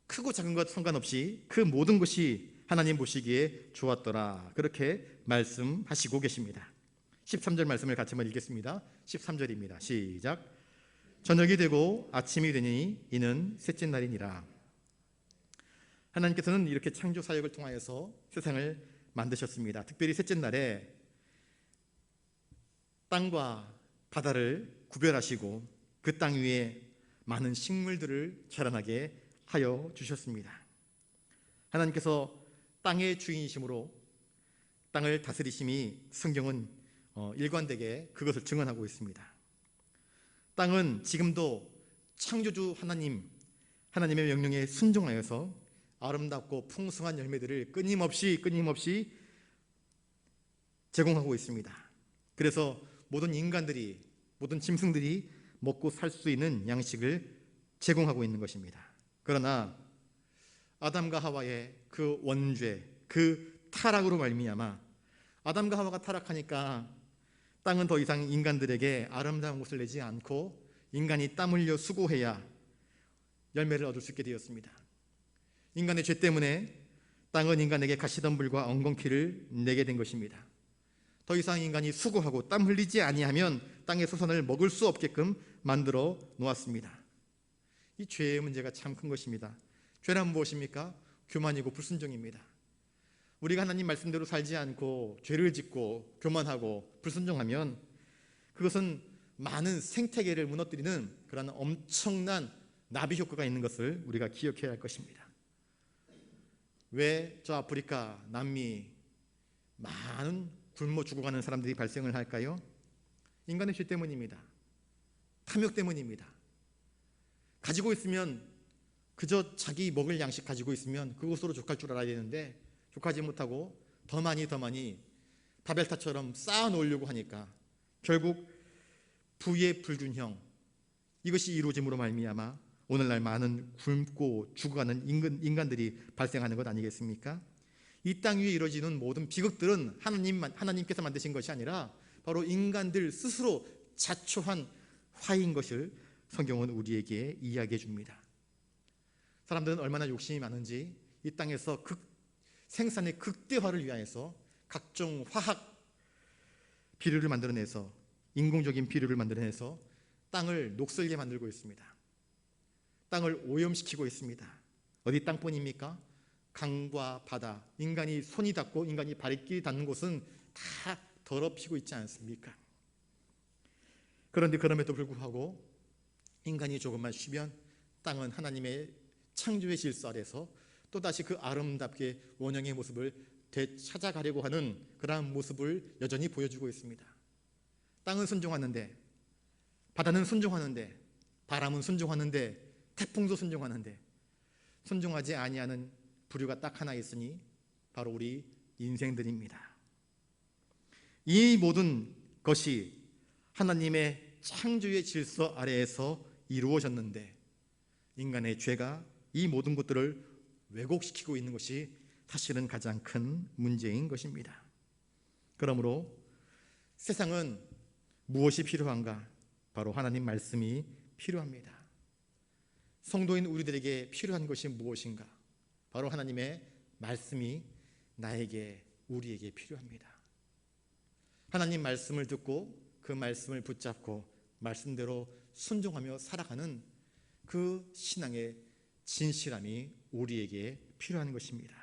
크고 작은 것 상관없이 그 모든 것이 하나님 보시기에 좋았더라, 그렇게 말씀하시고 계십니다. 13절 말씀을 같이 한번 읽겠습니다. 13절입니다. 시작. 저녁이 되고 아침이 되니 이는 셋째 날이니라. 하나님께서는 이렇게 창조 사역을 통하여서 세상을 만드셨습니다. 특별히 셋째 날에 땅과 바다를 구별하시고 그 땅 위에 많은 식물들을 자라나게 하여 주셨습니다. 하나님께서 땅의 주인이심으로 땅을 다스리심이 성경은 일관되게 그것을 증언하고 있습니다. 땅은 지금도 창조주 하나님의 명령에 순종하여서 아름답고 풍성한 열매들을 끊임없이 제공하고 있습니다. 그래서 모든 인간들이, 모든 짐승들이 먹고 살 수 있는 양식을 제공하고 있는 것입니다. 그러나 아담과 하와의 그 원죄, 그 타락으로 말미암아 아담과 하와가 타락하니까 땅은 더 이상 인간들에게 아름다운 것을 내지 않고 인간이 땀 흘려 수고해야 열매를 얻을 수 있게 되었습니다. 인간의 죄 때문에 땅은 인간에게 가시덤불과 엉겅퀴를 내게 된 것입니다. 더 이상 인간이 수고하고 땀 흘리지 아니하면 땅의 소산을 먹을 수 없게끔 만들어 놓았습니다. 이 죄의 문제가 참 큰 것입니다. 죄란 무엇입니까? 교만이고 불순종입니다. 우리가 하나님 말씀대로 살지 않고 죄를 짓고 교만하고 불순종하면 그것은 많은 생태계를 무너뜨리는 그런 엄청난 나비 효과가 있는 것을 우리가 기억해야 할 것입니다. 왜 저 아프리카, 남미 많은 굶어 죽어가는 사람들이 발생을 할까요? 인간의 죄 때문입니다. 탐욕 때문입니다. 가지고 있으면 그저 자기 먹을 양식 가지고 있으면 그것으로 족할 줄 알아야 되는데 족하지 못하고 더 많이 바벨탑처럼 쌓아놓으려고 하니까 결국 부의 불균형, 이것이 이루어짐으로 말미암아 오늘날 많은 굶고 죽어가는 인간들이 발생하는 것 아니겠습니까? 이 땅 위에 이루어지는 모든 비극들은 하나님께서 만드신 것이 아니라 바로 인간들 스스로 자초한 화인 것을 성경은 우리에게 이야기해 줍니다. 사람들은 얼마나 욕심이 많은지 이 땅에서 생산의 극대화를 위하여서 각종 화학 비료를 만들어내서, 인공적인 비료를 만들어내서 땅을 녹슬게 만들고 있습니다. 땅을 오염시키고 있습니다. 어디 땅뿐입니까? 강과 바다, 인간이 손이 닿고 인간이 발길이 닿는 곳은 다 더럽히고 있지 않습니까? 그런데 그럼에도 불구하고 인간이 조금만 쉬면 땅은 하나님의 창조의 질서 아래서 또다시 그 아름답게 원형의 모습을 되찾아가려고 하는 그러한 모습을 여전히 보여주고 있습니다. 땅은 순종하는데, 바다는 순종하는데, 바람은 순종하는데, 태풍도 순종하는데, 순종하지 아니하는 부류가 딱 하나 있으니 바로 우리 인생들입니다. 이 모든 것이 하나님의 창조의 질서 아래에서 이루어졌는데 인간의 죄가 이 모든 것들을 왜곡시키고 있는 것이 사실은 가장 큰 문제인 것입니다. 그러므로 세상은 무엇이 필요한가? 바로 하나님 말씀이 필요합니다. 성도인 우리들에게 필요한 것이 무엇인가? 바로 하나님의 말씀이 나에게, 우리에게 필요합니다. 하나님 말씀을 듣고 그 말씀을 붙잡고 말씀대로 순종하며 살아가는 그 신앙의 진실함이 우리에게 필요한 것입니다.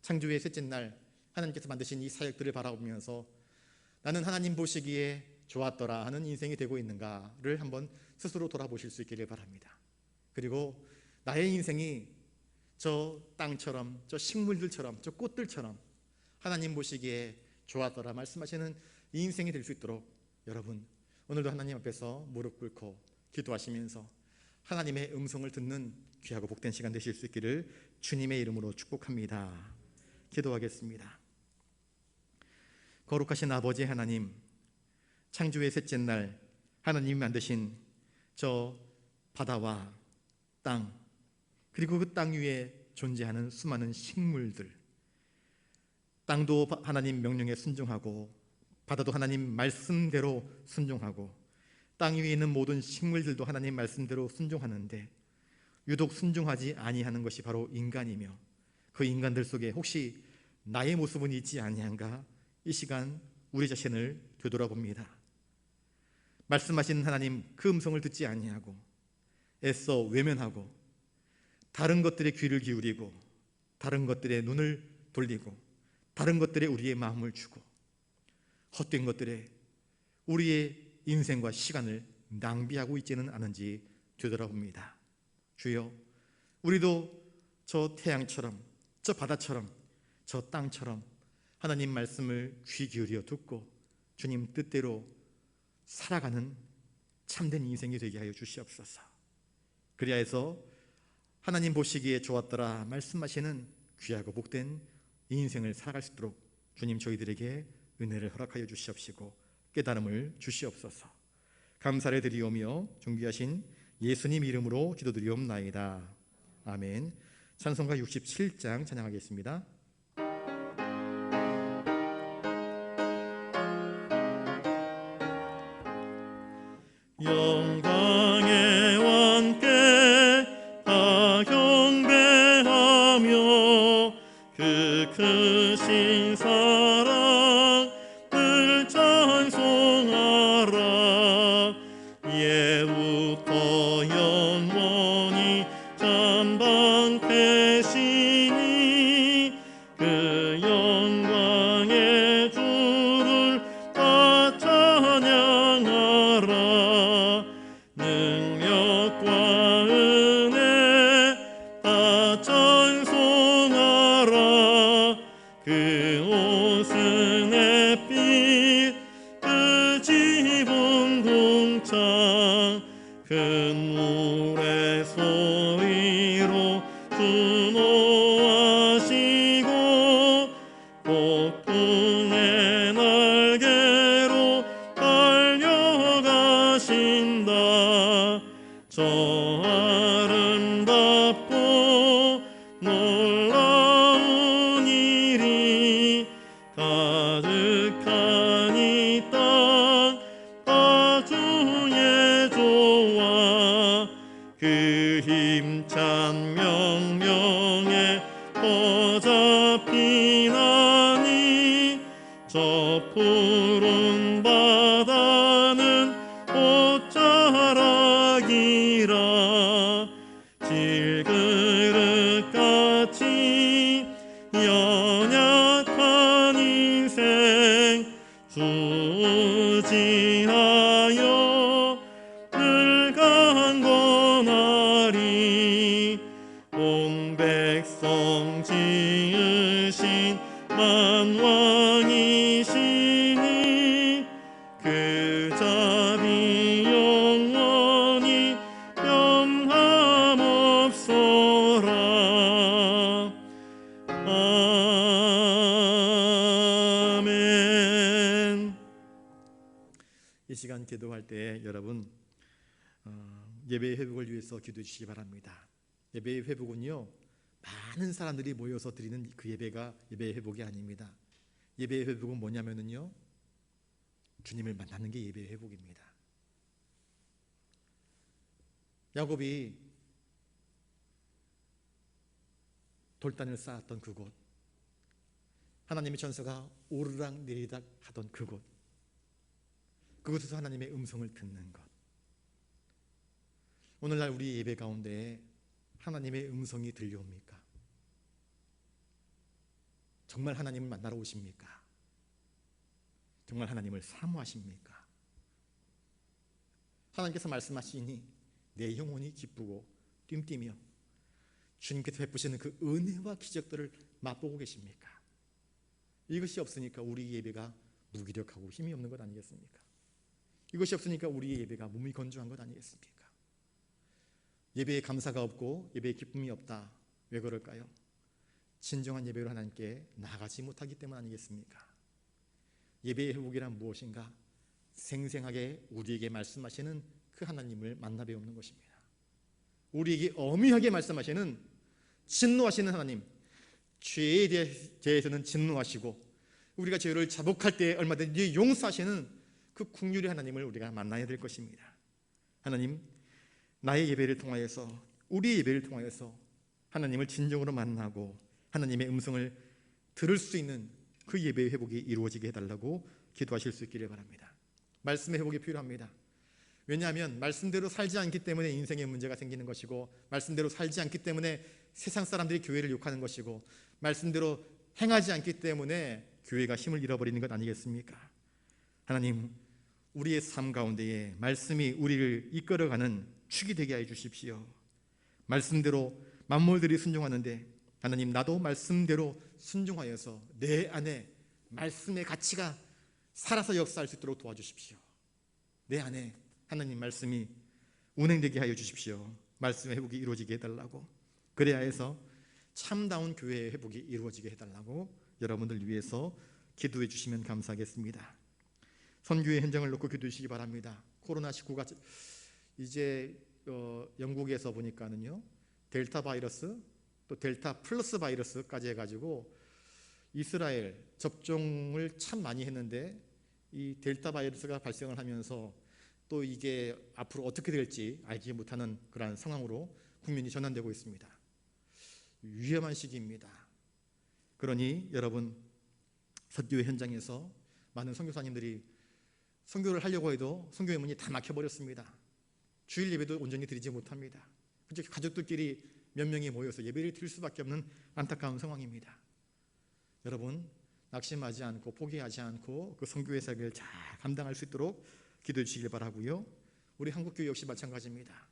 창조의 셋째 날 하나님께서 만드신 이 사역들을 바라보면서 나는 하나님 보시기에 좋았더라 하는 인생이 되고 있는가를 한번 스스로 돌아보실 수 있기를 바랍니다. 그리고 나의 인생이 저 땅처럼, 저 식물들처럼, 저 꽃들처럼 하나님 보시기에 좋았더라 말씀하시는 이 인생이 될 수 있도록 여러분 오늘도 하나님 앞에서 무릎 꿇고 기도하시면서 하나님의 음성을 듣는 귀하고 복된 시간 되실 수 있기를 주님의 이름으로 축복합니다. 기도하겠습니다. 거룩하신 아버지 하나님, 창조의 셋째 날 하나님이 만드신 저 바다와 땅, 그리고 그 땅 위에 존재하는 수많은 식물들, 땅도 하나님 명령에 순종하고 바다도 하나님 말씀대로 순종하고 땅 위에 있는 모든 식물들도 하나님 말씀대로 순종하는데 유독 순종하지 아니하는 것이 바로 인간이며 그 인간들 속에 혹시 나의 모습은 있지 아니한가? 이 시간 우리 자신을 되돌아봅니다. 말씀하신 하나님 그 음성을 듣지 아니하고 애써 외면하고 다른 것들에 귀를 기울이고 다른 것들에 눈을 돌리고 다른 것들에 우리의 마음을 주고 헛된 것들에 우리의 인생과 시간을 낭비하고 있지는 않은지 되돌아봅니다. 주여, 우리도 저 태양처럼, 저 바다처럼, 저 땅처럼 하나님 말씀을 귀 기울여 듣고 주님 뜻대로 살아가는 참된 인생이 되게 하여 주시옵소서. 그리하여서 하나님 보시기에 좋았더라 말씀하시는 귀하고 복된 인생을 살아갈 수 있도록 주님 저희들에게 은혜를 허락하여 주시옵시고 깨달음을 주시옵소서. 감사를 드리오며 존귀하신 예수님 이름으로 기도드리옵나이다. 아멘. 찬송가 67장 찬양하겠습니다. 영광의 왕께 다 경배하며 그 크신 사랑 늘 찬송하라. 예부터 영원히 전방되시니 그 영광의 주를 다 찬양하라. 능력과 은혜 다 찬송하라. 그 옷은 햇빛 그 지붕 궁창 큰 물의 소리로 수노하시고 폭풍의 날개로 달려가신다. 저 아름답고 놀라운 일이 가득한 이 땅 다 주의 조와 그 힘찬 명령에 어잡히나니 저 푸른 바다는 옷자락이라. 질그릇같이 수지하여 늘 강건하리. 온 백성 지으신 만왕이시니 그 자비 영원히 변함없소라. 아멘. 이 시간 기도할 때 여러분 예배의 회복을 위해서 기도해 주시기 바랍니다. 예배의 회복은요, 많은 사람들이 모여서 드리는 그 예배가 예배의 회복이 아닙니다. 예배의 회복은 뭐냐면요, 주님을 만나는 게 예배의 회복입니다. 야곱이 돌단을 쌓았던 그곳, 하나님의 전서가 오르락 내리락 하던 그곳, 그곳에서 하나님의 음성을 듣는 것. 오늘날 우리 예배 가운데 하나님의 음성이 들려옵니까? 정말 하나님을 만나러 오십니까? 정말 하나님을 사모하십니까? 하나님께서 말씀하시니 내 영혼이 기쁘고 뜀뛰며 주님께서 베푸시는 그 은혜와 기적들을 맛보고 계십니까? 이것이 없으니까 우리 예배가 무기력하고 힘이 없는 것 아니겠습니까? 이것이 없으니까 우리 예배가 몸이 건조한 것 아니겠습니까? 예배에 감사가 없고 예배에 기쁨이 없다. 왜 그럴까요? 진정한 예배로 하나님께 나아가지 못하기 때문 아니겠습니까? 예배의 회복이란 무엇인가? 생생하게 우리에게 말씀하시는 그 하나님을 만나 배우는 것입니다. 우리에게 엄하게 말씀하시는, 진노하시는 하나님, 죄에 대해서는 진노하시고 우리가 죄를 자복할 때 얼마든지 용서하시는 그 긍휼의 하나님을 우리가 만나야 될 것입니다. 하나님, 나의 예배를 통하여서, 우리의 예배를 통하여서 하나님을 진정으로 만나고 하나님의 음성을 들을 수 있는 그 예배의 회복이 이루어지게 해달라고 기도하실 수 있기를 바랍니다. 말씀의 회복이 필요합니다. 왜냐하면 말씀대로 살지 않기 때문에 인생에 문제가 생기는 것이고, 말씀대로 살지 않기 때문에 세상 사람들이 교회를 욕하는 것이고, 말씀대로 행하지 않기 때문에 교회가 힘을 잃어버리는 것 아니겠습니까? 하나님, 우리의 삶 가운데에 말씀이 우리를 이끌어가는 축이 되게 해 주십시오. 말씀대로 만물들이 순종하는데 하나님, 나도 말씀대로 순종하여서 내 안에 말씀의 가치가 살아서 역사할 수 있도록 도와주십시오. 내 안에 하나님 말씀이 운행되게 하여 주십시오. 말씀의 회복이 이루어지게 해달라고, 그래야 해서 참다운 교회의 회복이 이루어지게 해달라고 여러분들 위해서 기도해 주시면 감사하겠습니다. 선교의 현장을 놓고 기도해 주시기 바랍니다. 코로나19가 이제 영국에서 보니까는요, 델타 바이러스 또 델타 플러스 바이러스까지 해가지고 이스라엘 접종을 참 많이 했는데 이 델타 바이러스가 발생을 하면서 또 이게 앞으로 어떻게 될지 알지 못하는 그러한 상황으로 국민이 전환되고 있습니다. 위험한 시기입니다. 그러니 여러분, 선교의 현장에서 많은 선교사님들이 선교를 하려고 해도 선교의 문이 다 막혀버렸습니다. 주일 예배도 온전히 드리지 못합니다. 가족들끼리 몇 명이 모여서 예배를 드릴 수밖에 없는 안타까운 상황입니다. 여러분, 낙심하지 않고 포기하지 않고 그 선교의 사역을 잘 감당할 수 있도록 기도해 주시길 바라고요. 우리 한국교회 역시 마찬가지입니다.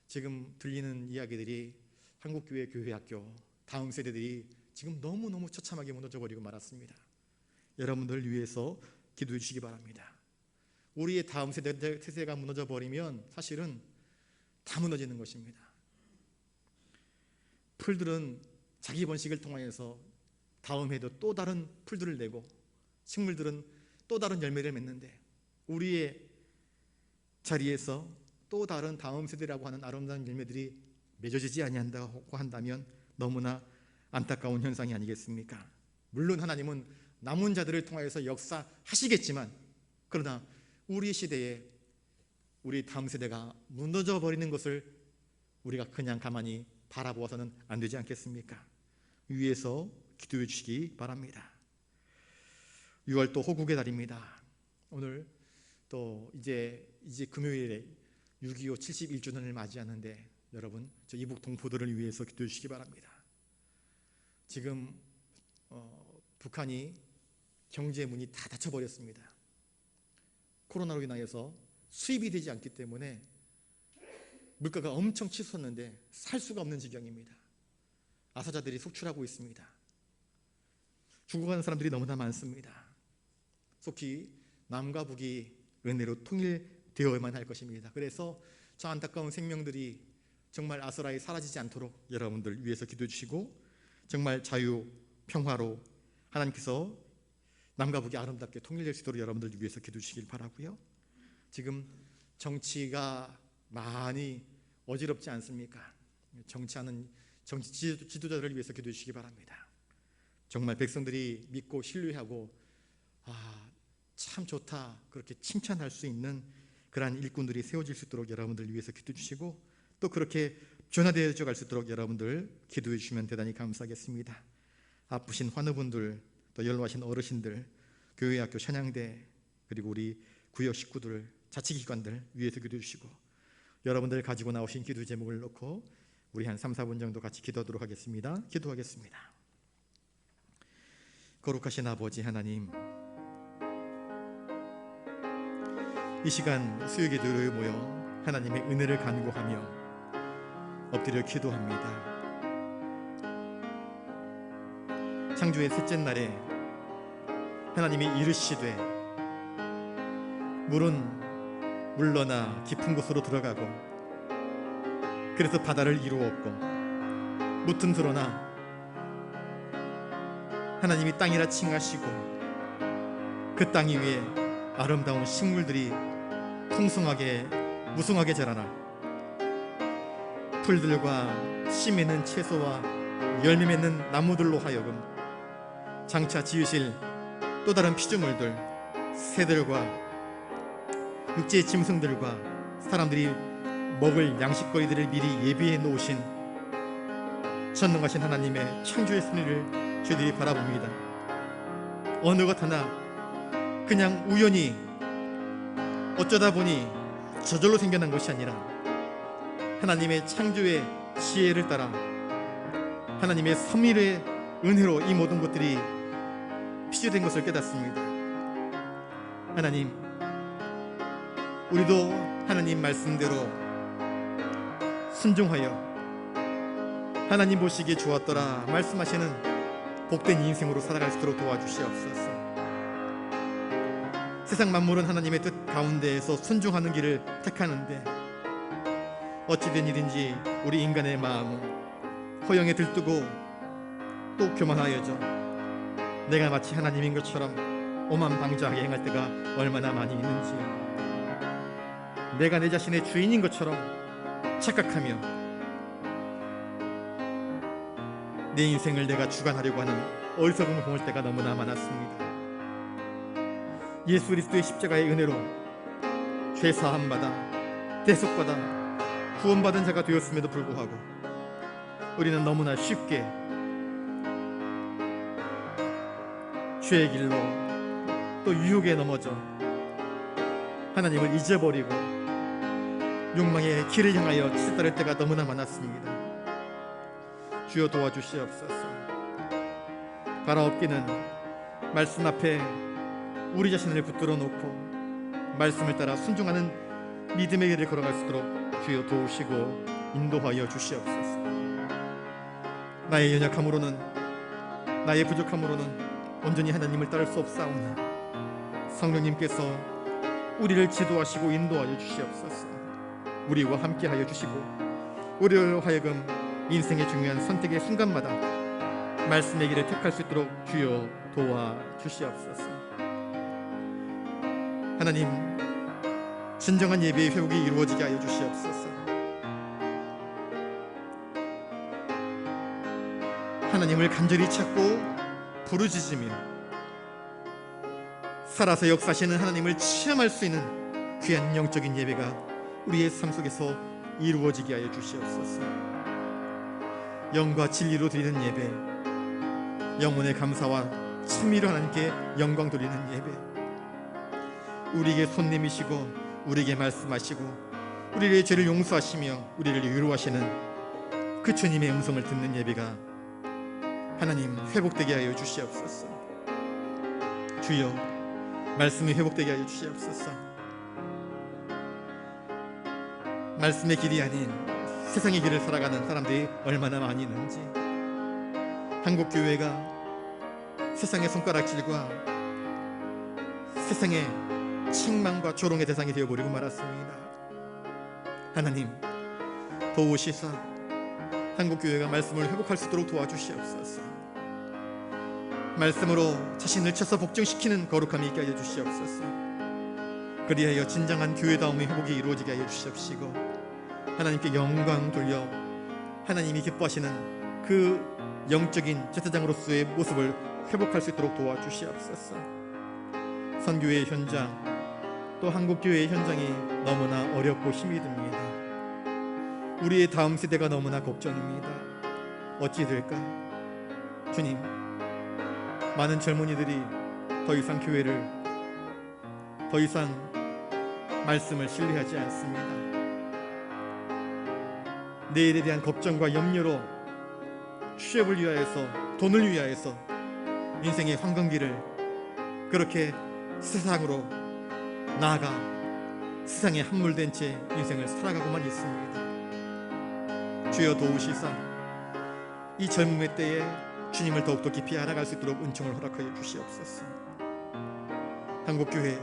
지금 들리는 이야기들이 한국교회 교회학교 다음 세대들이 지금 너무너무 처참하게 무너져버리고 말았습니다. 여러분들 위해서 기도해 주시기 바랍니다. 우리의 다음 세대가 무너져버리면 사실은 다 무너지는 것입니다. 풀들은 자기 번식을 통하여서 다음 해도 또 다른 풀들을 내고, 식물들은 또 다른 열매를 맺는데 우리의 자리에서 또 다른 다음 세대라고 하는 아름다운 열매들이 맺어지지 아니한다고 한다면 너무나 안타까운 현상이 아니겠습니까? 물론 하나님은 남은 자들을 통하여서 역사하시겠지만, 그러나 우리 시대에 우리 다음 세대가 무너져 버리는 것을 우리가 그냥 가만히 바라보아서는 안 되지 않겠습니까? 위에서 기도해 주시기 바랍니다. 6월 또 호국의 달입니다. 오늘 또 이제 금요일에 6.25 71주년을 맞이하는데 여러분, 저 이북 동포들을 위해서 기도해 주시기 바랍니다. 지금 북한이 경제 문이 다 닫혀버렸습니다. 코로나로 인하여서 수입이 되지 않기 때문에 물가가 엄청 치솟았는데 살 수가 없는 지경입니다. 아사자들이 속출하고 있습니다. 죽어가는 사람들이 너무나 많습니다. 속히 남과 북이 은혜로 통일되어야만 할 것입니다. 그래서 저 안타까운 생명들이 정말 아스라에 사라지지 않도록 여러분들 위해서 기도해 주시고, 정말 자유, 평화로 하나님께서 남과 북이 아름답게 통일될 수 있도록 여러분들 위해서 기도해 주시길 바라고요. 지금 정치가 많이 어지럽지 않습니까? 정치 지도자들을 위해서 기도해 주시기 바랍니다. 정말 백성들이 믿고 신뢰하고 참 좋다 그렇게 칭찬할 수 있는 그러한 일꾼들이 세워질 수 있도록 여러분들 위해서 기도해 주시고, 또 그렇게 변화되어져 갈 수 있도록 여러분들 기도해 주시면 대단히 감사하겠습니다. 아프신 환우분들, 또 연로하신 어르신들, 교회학교 찬양대, 그리고 우리 구역 식구들, 자치기관들 위해서 기도해 주시고, 여러분들 가지고 나오신 기도 제목을 놓고 우리 한 3, 4분 정도 같이 기도하도록 하겠습니다. 기도하겠습니다. 거룩하신 아버지 하나님, 이 시간 수요기도에 모여 하나님의 은혜를 간구하며 엎드려 기도합니다. 창조의 셋째 날에 하나님이 이르시되 물은 물러나 깊은 곳으로 들어가고, 그래서 바다를 이루었고, 무틈스러나 하나님이 땅이라 칭하시고 그 땅 위에 아름다운 식물들이 풍성하게 무성하게 자라나 풀들과 씨 맺는 채소와 열매 맺는 나무들로 하여금 장차 지으실 또 다른 피조물들, 새들과 육지의 짐승들과 사람들이 먹을 양식거리들을 미리 예비해 놓으신 전능하신 하나님의 창조의 섭리를 저희들이 바라봅니다. 어느 것 하나 그냥 우연히 어쩌다 보니 저절로 생겨난 것이 아니라 하나님의 창조의 지혜를 따라 하나님의 섭리의 은혜로 이 모든 것들이 피조된 것을 깨닫습니다. 하나님, 우리도 하나님 말씀대로 순종하여 하나님 보시기에 좋았더라 말씀하시는 복된 인생으로 살아갈 수 있도록 도와주시옵소서. 세상 만물은 하나님의 뜻 가운데에서 순종하는 길을 택하는데 어찌된 일인지 우리 인간의 마음은 허영에 들뜨고 또 교만하여져 내가 마치 하나님인 것처럼 오만방자하게 행할 때가 얼마나 많이 있는지요. 내가 내 자신의 주인인 것처럼 착각하며 내 인생을 내가 주관하려고 하는 어리석음을 보일 때가 너무나 많았습니다. 예수 그리스도의 십자가의 은혜로 죄사함받아 대속받아 구원받은 자가 되었음에도 불구하고 우리는 너무나 쉽게 죄의 길로 또 유혹에 넘어져 하나님을 잊어버리고 욕망의 길을 향하여 치달을 때가 너무나 많았습니다. 주여 도와주시옵소서. 바라옵기는 말씀 앞에 우리 자신을 붙들어 놓고 말씀을 따라 순종하는 믿음의 길을 걸어갈 수 있도록 주여 도우시고 인도하여 주시옵소서. 나의 연약함으로는 나의 부족함으로는 온전히 하나님을 따를 수 없사오나 성령님께서 우리를 지도하시고 인도하여 주시옵소서. 우리와 함께하여 주시고 우리로 하여금 인생의 중요한 선택의 순간마다 말씀의 길을 택할 수 있도록 주여 도와주시옵소서. 하나님, 진정한 예배의 회복이 이루어지게 하여 주시옵소서. 하나님을 간절히 찾고 부르짖으며 살아서 역사하시는 하나님을 체험할 수 있는 귀한 영적인 예배가 우리의 삶 속에서 이루어지게 하여 주시옵소서. 영과 진리로 드리는 예배, 영혼의 감사와 찬미로 하나님께 영광 돌리는 예배, 우리에게 손 내미시고 우리에게 말씀하시고 우리의 죄를 용서하시며 우리를 위로하시는 그 주님의 음성을 듣는 예배가 하나님 회복되게 하여 주시옵소서. 주여 말씀이 회복되게 하여 주시옵소서. 말씀의 길이 아닌 세상의 길을 살아가는 사람들이 얼마나 많이 있는지, 한국교회가 세상의 손가락질과 세상의 책망과 조롱의 대상이 되어버리고 말았습니다. 하나님 도우시사 한국교회가 말씀을 회복할 수 있도록 도와주시옵소서. 말씀으로 자신을 쳐서 복종시키는 거룩함이 있게 하여 주시옵소서. 그리하여 진정한 교회다움의 회복이 이루어지게 하여 주시옵시고, 하나님께 영광 돌려 하나님이 기뻐하시는 그 영적인 제사장으로서의 모습을 회복할 수 있도록 도와주시옵소서. 선교의 현장, 또 한국교회의 현장이 너무나 어렵고 힘이 듭니다. 우리의 다음 세대가 너무나 걱정입니다. 어찌 될까? 주님, 많은 젊은이들이 더 이상 교회를, 더 이상 말씀을 신뢰하지 않습니다. 내일에 대한 걱정과 염려로 취업을 위하여서, 돈을 위하여서 인생의 황금길을 그렇게 세상으로 나아가 세상에 함몰된 채 인생을 살아가고만 있습니다. 주여 도우시사 이 젊음의 때에 주님을 더욱더 깊이 알아갈 수 있도록 은총을 허락하여 주시옵소서. 한국교회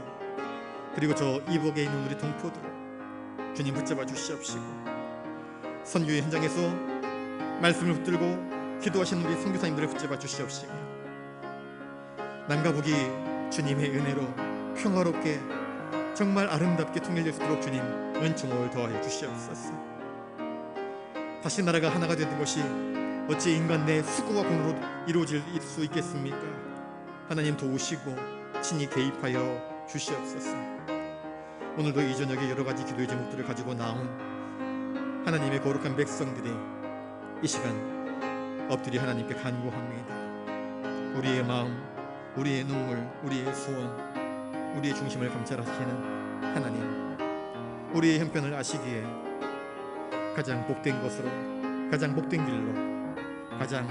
그리고 저 이복에 있는 우리 동포들 주님 붙잡아 주시옵시고, 선교의 현장에서 말씀을 붙들고 기도하시는 우리 선교사님들을 붙잡아 주시옵시고, 남과 북이 주님의 은혜로 평화롭게 정말 아름답게 통일될 수 있도록 주님 은총을 더하여 주시옵소서. 다시 나라가 하나가 되는 것이 어찌 인간 내 수고와 공으로 이루어질 수 있겠습니까? 하나님 도우시고 친히 개입하여 주시옵소서. 오늘도 이 저녁에 여러 가지 기도의 제목들을 가지고 나온 하나님의 거룩한 백성들이 이 시간 엎드려 하나님께 간구합니다. 우리의 마음, 우리의 눈물, 우리의 소원, 우리의 중심을 감찰하시는 하나님, 우리의 형편을 아시기에 가장 복된 것으로, 가장 복된 길로, 가장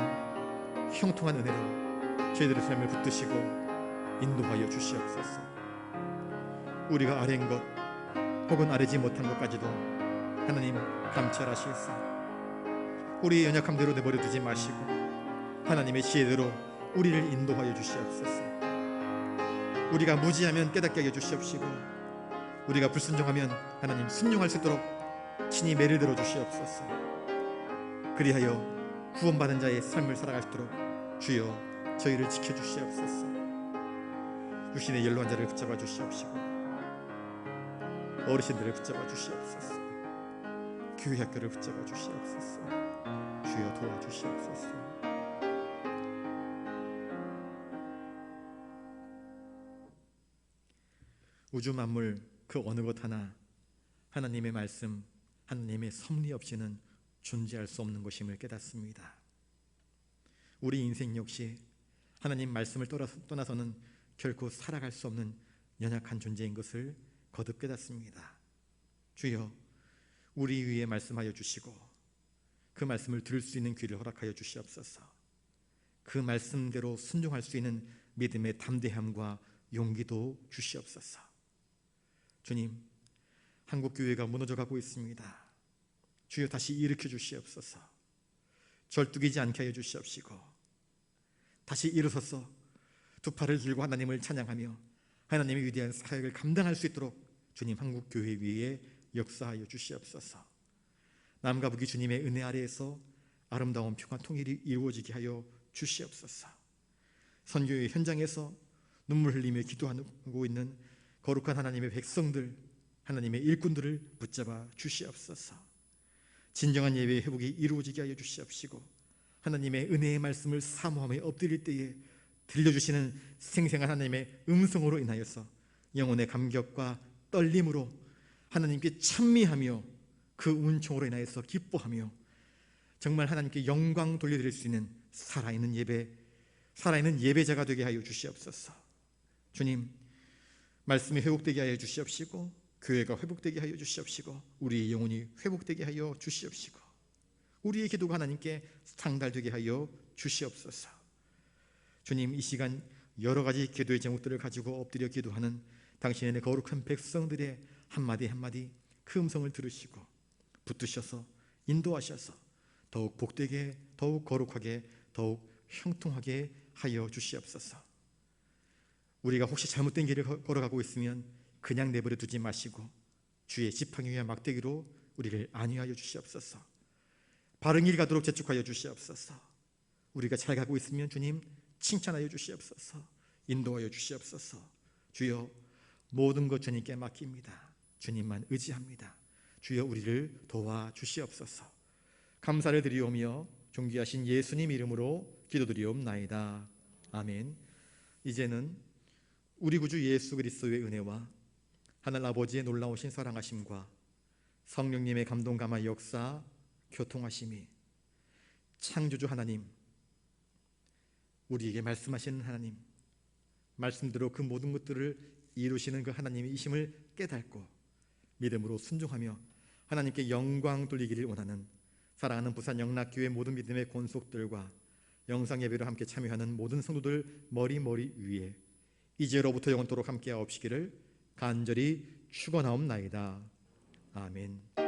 형통한 은혜로 저희들의 삶을 붙드시고 인도하여 주시옵소서. 우리가 아랜 것 혹은 아뢰지 못한 것까지도 하나님 감찰하시옵소서. 우리의 연약함대로 내버려 두지 마시고 하나님의 지혜대로 우리를 인도하여 주시옵소서. 우리가 무지하면 깨닫게 하여 주시옵시고, 우리가 불순종하면 하나님 순종할 수 있도록 친히 매를 들어 주시옵소서. 그리하여 구원받은 자의 삶을 살아갈 수 있도록 주여 저희를 지켜주시옵소서. 육신의 연로한 자를 붙잡아 주시옵시고, 어르신들을 붙잡아 주시옵소서. 교회 학교를 붙잡아 주시옵소서. 주여 도와주시옵소서. 우주 만물 그 어느 것 하나 하나님의 말씀, 하나님의 섭리 없이는 존재할 수 없는 것임을 깨닫습니다. 우리 인생 역시 하나님 말씀을 떠나서는 결코 살아갈 수 없는 연약한 존재인 것을 거듭 깨닫습니다. 주여 우리 위에 말씀하여 주시고 그 말씀을 들을 수 있는 귀를 허락하여 주시옵소서. 그 말씀대로 순종할 수 있는 믿음의 담대함과 용기도 주시옵소서. 주님, 한국교회가 무너져가고 있습니다. 주여 다시 일으켜 주시옵소서. 절뚝이지 않게 하여 주시옵시고 다시 일어서서 두 팔을 들고 하나님을 찬양하며 하나님의 위대한 사역을 감당할 수 있도록 주님 한국교회 위에 역사하여 주시옵소서. 남과 북이 주님의 은혜 아래에서 아름다운 평화 통일이 이루어지게 하여 주시옵소서. 선교의 현장에서 눈물 흘리며 기도하고 있는 거룩한 하나님의 백성들, 하나님의 일꾼들을 붙잡아 주시옵소서. 진정한 예배의 회복이 이루어지게 하여 주시옵시고 하나님의 은혜의 말씀을 사모하며 엎드릴 때에 들려주시는 생생한 하나님의 음성으로 인하여서 영혼의 감격과 떨림으로 하나님께 찬미하며 그 은총으로 인하여서 기뻐하며 정말 하나님께 영광 돌려드릴 수 있는 살아있는 예배, 살아있는 예배자가 되게 하여 주시옵소서. 주님, 말씀이 회복되게 하여 주시옵시고 교회가 회복되게 하여 주시옵시고 우리의 영혼이 회복되게 하여 주시옵시고 우리의 기도가 하나님께 상달되게 하여 주시옵소서. 주님, 이 시간 여러 가지 기도의 제목들을 가지고 엎드려 기도하는 당신의 거룩한 백성들의 한마디 한마디 그 음성을 들으시고 붙드셔서 인도하셔서 더욱 복되게, 더욱 거룩하게, 더욱 형통하게 하여 주시옵소서. 우리가 혹시 잘못된 길을 걸어가고 있으면 그냥 내버려 두지 마시고 주의 지팡이와 막대기로 우리를 안위하여 주시옵소서. 바른 길 가도록 재촉하여 주시옵소서. 우리가 잘 가고 있으면 주님 칭찬하여 주시옵소서. 인도하여 주시옵소서. 주여, 모든 것 주님께 맡깁니다. 주님만 의지합니다. 주여, 우리를 도와주시옵소서. 감사를 드리오며 존귀하신 예수님 이름으로 기도드리옵나이다. 아멘. 이제는 우리 구주 예수 그리스도의 은혜와 하늘 아버지의 놀라우신 사랑하심과 성령님의 감동 감화 역사 교통하심이, 창조주 하나님, 우리에게 말씀하시는 하나님, 말씀대로 그 모든 것들을 이루시는 그 하나님의 이심을 깨닫고 믿음으로 순종하며 하나님께 영광 돌리기를 원하는 사랑하는 부산 영락교회 모든 믿음의 권속들과 영상 예배로 함께 참여하는 모든 성도들 머리 위에 이제로부터 영원토록 함께 하옵시기를 간절히 축원하옵나이다. 아멘.